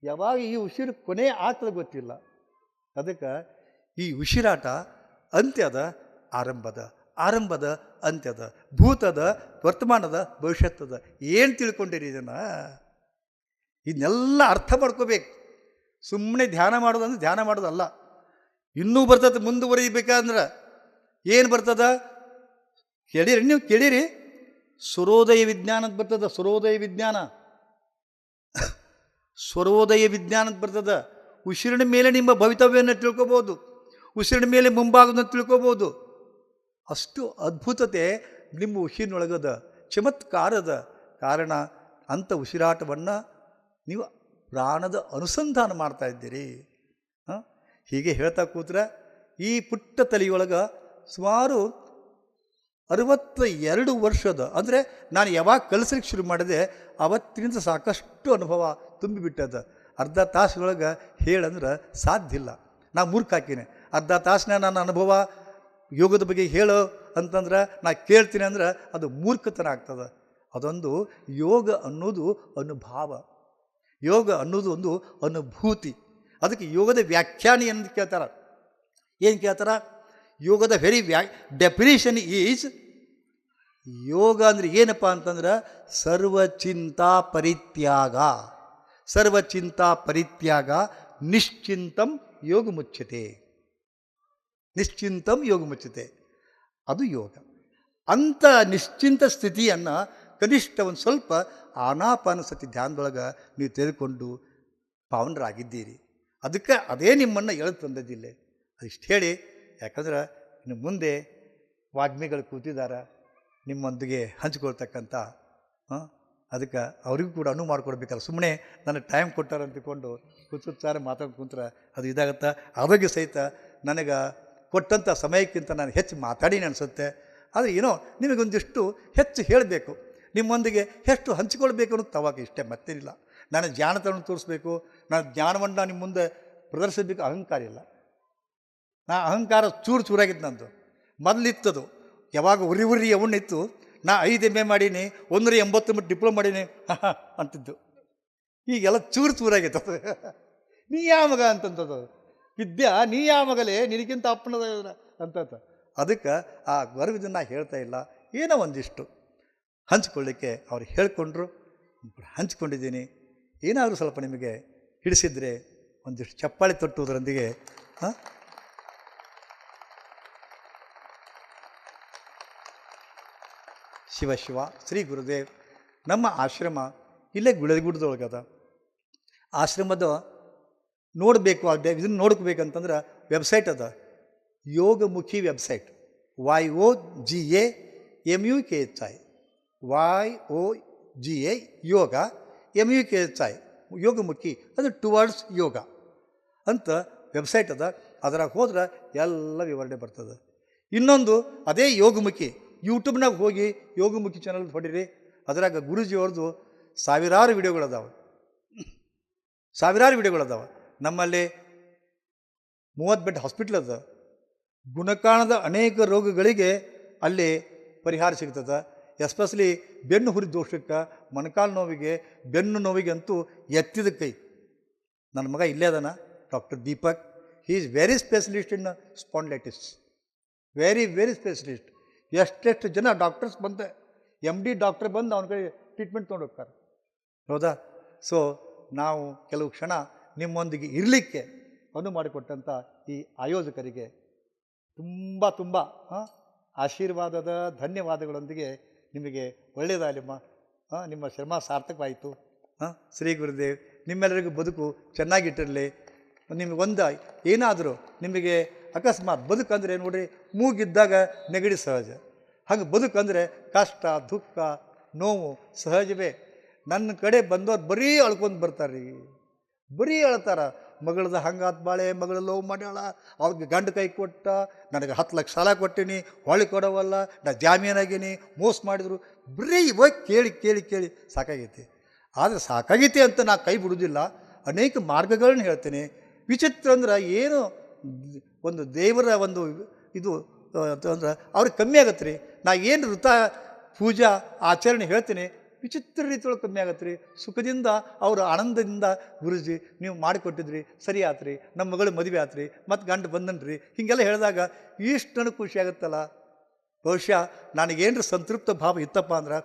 Speaker 1: ಯಾವಾಗ ಈ ಉಸಿರು ಕೊನೆ ಆಗ್ತದೆ ಗೊತ್ತಿಲ್ಲ. ಅದಕ್ಕೆ ಈ ಉಸಿರಾಟ ಅಂತ್ಯದ ಆರಂಭದ ಅಂತ್ಯದ, ಭೂತದ ವರ್ತಮಾನದ ಭವಿಷ್ಯತ್ತದ. ಏನು ತಿಳ್ಕೊಂಡಿರಿ ಇದನ್ನೆಲ್ಲ ಅರ್ಥ ಮಾಡ್ಕೋಬೇಕು. ಸುಮ್ಮನೆ ಧ್ಯಾನ ಮಾಡೋದಂದ್ರೆ ಧ್ಯಾನ ಮಾಡೋದಲ್ಲ. ಇನ್ನೂ ಬರ್ತದೆ ಮುಂದುವರಿಬೇಕಾದ್ರೆ. ಏನು ಬರ್ತದ ಕೇಳಿರಿ, ನೀವು ಕೇಳಿರಿ, ಸ್ವರೋದಯ ವಿಜ್ಞಾನ ಅಂತ ಬರ್ತದ. ಸ್ವರೋದಯ ವಿಜ್ಞಾನ ಅಂತ ಬರ್ತದ. ಉಸಿರಿನ ಮೇಲೆ ನಿಮ್ಮ ಭವಿತವ್ಯವನ್ನು ತಿಳ್ಕೊಬೋದು, ಉಸಿರಿನ ಮೇಲೆ ಮುಂಭಾಗವನ್ನು ತಿಳ್ಕೊಬೋದು. ಅಷ್ಟು ಅದ್ಭುತತೆ ನಿಮ್ಮ ಉಸಿರಿನೊಳಗದ, ಚಮತ್ಕಾರದ ಕಾರಣ. ಅಂಥ ಉಸಿರಾಟವನ್ನು ನೀವು ಪ್ರಾಣದ ಅನುಸಂಧಾನ ಮಾಡ್ತಾ ಇದ್ದೀರಿ. ಹೀಗೆ ಹೇಳ್ತಾ ಕೂತ್ರೆ ಈ ಪುಟ್ಟ ತಲೆಯೊಳಗೆ ಸುಮಾರು 62 ವರ್ಷದ, ಅಂದರೆ ನಾನು ಯಾವಾಗ ಕಲಿಸ್ಲಿಕ್ಕೆ ಶುರು ಮಾಡಿದೆ ಅವತ್ತಿನಿಂದ ಸಾಕಷ್ಟು ಅನುಭವ ತುಂಬಿಬಿಟ್ಟದ. ಅರ್ಧ ತಾಸಿನೊಳಗೆ ಹೇಳಂದ್ರೆ ಸಾಧ್ಯ ಇಲ್ಲ. ನಾ ಮೂರ್ಖ ಹಾಕಿನಿ. ಅರ್ಧ ತಾಸಿನ ನನ್ನ ಅನುಭವ ಯೋಗದ ಬಗ್ಗೆ ಹೇಳೋ ಅಂತಂದ್ರೆ ನಾ ಕೇಳ್ತೀನಿ ಅಂದ್ರೆ ಅದು ಮೂರ್ಖತನ ಆಗ್ತದೆ. ಅದೊಂದು ಯೋಗ ಅನ್ನೋದು ಅನುಭಾವ, ಯೋಗ ಅನ್ನೋದು ಒಂದು ಅನುಭೂತಿ. ಅದಕ್ಕೆ ಯೋಗದ ವ್ಯಾಖ್ಯಾನ ಎಂದು ಕೇಳ್ತಾರೆ. ಏನು ಕೇಳ್ತಾರ? ಯೋಗದ ಡೆಫಿನೇಷನ್ ಈಸ್, ಯೋಗ ಅಂದರೆ ಏನಪ್ಪ ಅಂತಂದ್ರೆ ಸರ್ವಚಿಂತಾ ಪರಿತ್ಯಾಗ ನಿಶ್ಚಿಂತಂ ಯೋಗ ಮುಚ್ಯತೆ. ಅದು ಯೋಗ. ಅಂಥ ನಿಶ್ಚಿಂತ ಸ್ಥಿತಿಯನ್ನು ಕನಿಷ್ಠ ಒಂದು ಸ್ವಲ್ಪ ಆನಾಪಾನ ಸತಿ ಧ್ಯಾನದೊಳಗೆ ನೀವು ತೆಗೆದುಕೊಂಡು ಪಾವನರಾಗಿದ್ದೀರಿ. ಅದಕ್ಕೆ ಅದೇ ನಿಮ್ಮನ್ನು ಎಳೆದು ತಂದದ್ದಿಲ್ಲ. ಅದಿಷ್ಟು ಹೇಳಿ, ಯಾಕಂದ್ರೆ ಇನ್ನು ಮುಂದೆ ವಾಗ್ಮಿಗಳು ಕೂತಿದ್ದಾರೆ ನಿಮ್ಮೊಂದಿಗೆ ಹಂಚಿಕೊಳ್ತಕ್ಕಂಥ ಅದಕ್ಕೆ ಅವ್ರಿಗೂ ಕೂಡ ಅನುವು ಮಾಡಿಕೊಡ್ಬೇಕಲ್ಲ. ಸುಮ್ಮನೆ ನನಗೆ ಟೈಮ್ ಕೊಟ್ಟಾರ ಅಂತಿಕೊಂಡು ಕೂತ್ಸಾರ ಮಾತಾಡ್ಕೊಂಡು ಕುಂತ್ರೆ ಅದು ಇದಾಗತ್ತೆ. ಆರೋಗ್ಯ ಸಹಿತ ನನಗೆ ಕೊಟ್ಟಂಥ ಸಮಯಕ್ಕಿಂತ ನಾನು ಹೆಚ್ಚು ಮಾತಾಡೀನಿ ಅನಿಸುತ್ತೆ. ಆದರೆ ಏನೋ ನಿಮಗೊಂದಿಷ್ಟು ಹೆಚ್ಚು ಹೇಳಬೇಕು, ನಿಮ್ಮೊಂದಿಗೆ ಎಷ್ಟು ಹಂಚಿಕೊಳ್ಬೇಕು ಅನ್ನೋದು ತವಾಗ ಇಷ್ಟೇ, ಮತ್ತೇನಿಲ್ಲ. ನಾನು ಜ್ಞಾನತನ ತೋರಿಸ್ಬೇಕು, ನಾನು ಜ್ಞಾನವನ್ನು ನಿಮ್ಮ ಮುಂದೆ ಪ್ರದರ್ಶಿಸಬೇಕು, ಅಹಂಕಾರ ಇಲ್ಲ. ನಾ ಅಹಂಕಾರ ಚೂರಾಗಿತ್ತು ನಂದು, ಮೊದಲಿತ್ತದು. ಯಾವಾಗ ಉರಿ ಅವಣ್ಣಿತ್ತು, ನಾ 5 MA ಮಾಡೀನಿ, 189 ಡಿಪ್ಲೊಮಾ ಮಾಡೀನಿ ಅಂತಿದ್ದು. ಈಗೆಲ್ಲ ಚೂರಾಗೈತೆ ಅದು. ನೀ ಯಾಮಗ ಅಂತಂತದ್ದು ವಿದ್ಯಾ, ನೀ ಯಾಮಗಲೇ ನಿನಗಿಂತ ಅಪ್ಪಣದ ಅಂತ. ಅದಕ್ಕೆ ಆ ಗರ್ವದಿಂದ ಹೇಳ್ತಾ ಇಲ್ಲ, ಏನೋ ಒಂದಿಷ್ಟು ಹಂಚ್ಕೊಳ್ಳಿಕ್ಕೆ ಅವ್ರು ಹೇಳ್ಕೊಂಡ್ರು, ಹಂಚ್ಕೊಂಡಿದ್ದೀನಿ. ಏನಾದರೂ ಸ್ವಲ್ಪ ನಿಮಗೆ ಹಿಡಿಸಿದ್ರೆ ಒಂದಿಷ್ಟು ಚಪ್ಪಾಳೆ ತಟ್ಟುವುದರೊಂದಿಗೆ ಶಿವ ಶಿವ ಶ್ರೀ ಗುರುದೇವ್. ನಮ್ಮ ಆಶ್ರಮ ಇಲ್ಲೇ ಗುಳಗುಡ್ದೊಳಗದ. ಆಶ್ರಮದ ನೋಡಬೇಕು, ಇದನ್ನು ನೋಡ್ಕೋಬೇಕಂತಂದ್ರೆ ವೆಬ್ಸೈಟ್ ಅದ, ಯೋಗಮುಖಿ ವೆಬ್ಸೈಟ್, YOGAMUKHI, YOGA ಯೋಗ, MUKHI ಯೋಗಮುಖಿ, ಅದು ಟುವರ್ಡ್ಸ್ ಯೋಗ ಅಂತ ವೆಬ್ಸೈಟ್ ಅದ. ಅದರಾಗ ಹೋದ್ರೆ ಎಲ್ಲ ವಿವರಣೆ ಬರ್ತದೆ. ಇನ್ನೊಂದು ಅದೇ ಯೋಗಮುಖಿ, ಯೂಟ್ಯೂಬ್ನಾಗ ಹೋಗಿ ಯೋಗಮುಖಿ ಚಾನಲ್ ಹೊಡಿರಿ, ಅದರಾಗ ಗುರೂಜಿಯವ್ರದ್ದು ಸಾವಿರಾರು ವಿಡಿಯೋಗಳದಾವೆ. ನಮ್ಮಲ್ಲಿ 30 ಬೆಡ್ ಹಾಸ್ಪಿಟ್ಲ್ ಅದ. ಗುಣಕಾಣದ ಅನೇಕ ರೋಗಗಳಿಗೆ ಅಲ್ಲಿ ಪರಿಹಾರ ಸಿಗ್ತದೆ. ಎಸ್ಪೆಷಲಿ ಬೆನ್ನು ಹುರಿ ದೋಷಕ್ಕೆ, ಮೊಣಕಾಲು ನೋವಿಗೆ, ಬೆನ್ನು ನೋವಿಗೆ ಅಂತೂ ಎತ್ತಿದ ಕೈ. ನನ್ನ ಮಗ ಇಲ್ಲೇ ಅದಾನ, doctor Deepak. He is very specialist in spondylitis, very specialist. ಎಷ್ಟೆಷ್ಟು ಜನ ಡಾಕ್ಟರ್ಸ್ ಬಂದೆ, MD ಡಾಕ್ಟರ್ ಬಂದು ಅವನ ಕಡೆ ಟ್ರೀಟ್ಮೆಂಟ್ ತೊಗೊಂಡು ಹೋಗ್ತಾರೆ. ಹೌದಾ? ಸೊ ನಾವು ಕೆಲವು ಕ್ಷಣ ನಿಮ್ಮೊಂದಿಗೆ ಇರಲಿಕ್ಕೆ ಅನುವು ಮಾಡಿಕೊಟ್ಟಂಥ ಈ ಆಯೋಜಕರಿಗೆ ತುಂಬ ಆಶೀರ್ವಾದದ ಧನ್ಯವಾದಗಳೊಂದಿಗೆ ನಿಮಗೆ ಒಳ್ಳೆಯದಾಗಲಿಮ್ಮ. ನಿಮ್ಮ ಶ್ರಮ ಸಾರ್ಥಕವಾಯಿತು. ಶ್ರೀ ಗುರುದೇವ್. ನಿಮ್ಮೆಲ್ಲರಿಗೂ ಬದುಕು ಚೆನ್ನಾಗಿಟ್ಟಿರಲಿ. ನಿಮಗೊಂದು ಏನಾದರೂ ನಿಮಗೆ ಅಕಸ್ಮಾತ್ ಬದುಕಂದರೆ ನೋಡಿರಿ, ಮೂಗಿದ್ದಾಗ ನೆಗಡಿ ಸಹಜ. ಹಾಗೆ ಬದುಕಂದರೆ ಕಷ್ಟ, ದುಃಖ, ನೋವು ಸಹಜವೇ. ನನ್ನ ಕಡೆ ಬಂದವ್ರು ಬರೀ ಅಳ್ಕೊಂಡು ಬರ್ತಾರೆ, ಬರೀ ಅಳ್ತಾರ. ಮಗಳದ ಹಂಗಾತ್ ಬಾಳೆ, ಮಗಳು ಲವ್ ಮಾಡ್ಯಾಳ, ಅವ್ರಿಗೆ ಗಂಡು ಕೈ ಕೊಟ್ಟ, ನನಗೆ 10 ಲಕ್ಷ ಸಾಲ ಕೊಟ್ಟೀನಿ, ಹೊಳಿ ಕೊಡೋವಲ್ಲ, ನಾ ಜಾಮೀನಾಗೀನಿ, ಮೋಸ ಮಾಡಿದ್ರು. ಬರೀ ಇವಾಗ ಕೇಳಿ ಸಾಕಾಗೈತಿ. ಆದರೆ ಸಾಕಾಗೈತಿ ಅಂತ ನಾ ಕೈ ಬಿಡೋದಿಲ್ಲ, ಅನೇಕ ಮಾರ್ಗಗಳನ್ನ ಹೇಳ್ತೀನಿ. ವಿಚಿತ್ರ ಅಂದ್ರೆ ಏನು, ಒಂದು ದೇವರ ಒಂದು ಇದು ಅಂದ್ರೆ ಅವ್ರಿಗೆ ಕಮ್ಮಿ ಆಗತ್ತೆ ರೀ. ನಾ ಏನು ವೃತ ಪೂಜಾ ಆಚರಣೆ ಹೇಳ್ತೀನಿ, ವಿಚಿತ್ರ ರೀತಿಯೊಳಗೆ ಕಮ್ಮಿ ಆಗತ್ತೆ ರೀ. ಸುಖದಿಂದ ಅವರು ಆನಂದದಿಂದ, ಗುರುಜಿ ನೀವು ಮಾಡಿಕೊಟ್ಟಿದ್ರಿ, ಸರಿ ಆತ್ರಿ, ನಮ್ಮ ಮಗಳು ಮದುವೆ ಆತ್ರಿ, ಮತ್ತು ಗಂಡು ಬಂದನ್ರಿ, ಹೀಗೆಲ್ಲ ಹೇಳಿದಾಗ ಇಷ್ಟು ನನಗೆ ಖುಷಿ ಆಗುತ್ತಲ್ಲ. ಬಹುಶಃ ನನಗೇನ್ರ ಸಂತೃಪ್ತ ಭಾವ ಇತ್ತಪ್ಪ ಅಂದ್ರೆ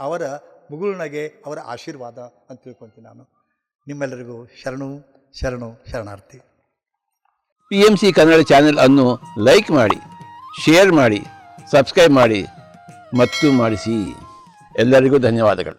Speaker 1: ಅವರ ಮುಗುಳ್ನಾಗೆ ಅವರ ಆಶೀರ್ವಾದ ಅಂತ ತಿಳ್ಕೊತೀನಿ ನಾನು. ನಿಮ್ಮೆಲ್ಲರಿಗೂ ಶರಣಾರ್ಥಿ.
Speaker 2: PMC ಕನ್ನಡ ಚಾನೆಲ್ ಅನ್ನು ಲೈಕ್ ಮಾಡಿ, ಶೇರ್ ಮಾಡಿ, ಸಬ್ಸ್ಕ್ರೈಬ್ ಮಾಡಿ ಮತ್ತು ಮಾಡಿಸಿ. ಎಲ್ಲರಿಗೂ ಧನ್ಯವಾದಗಳು.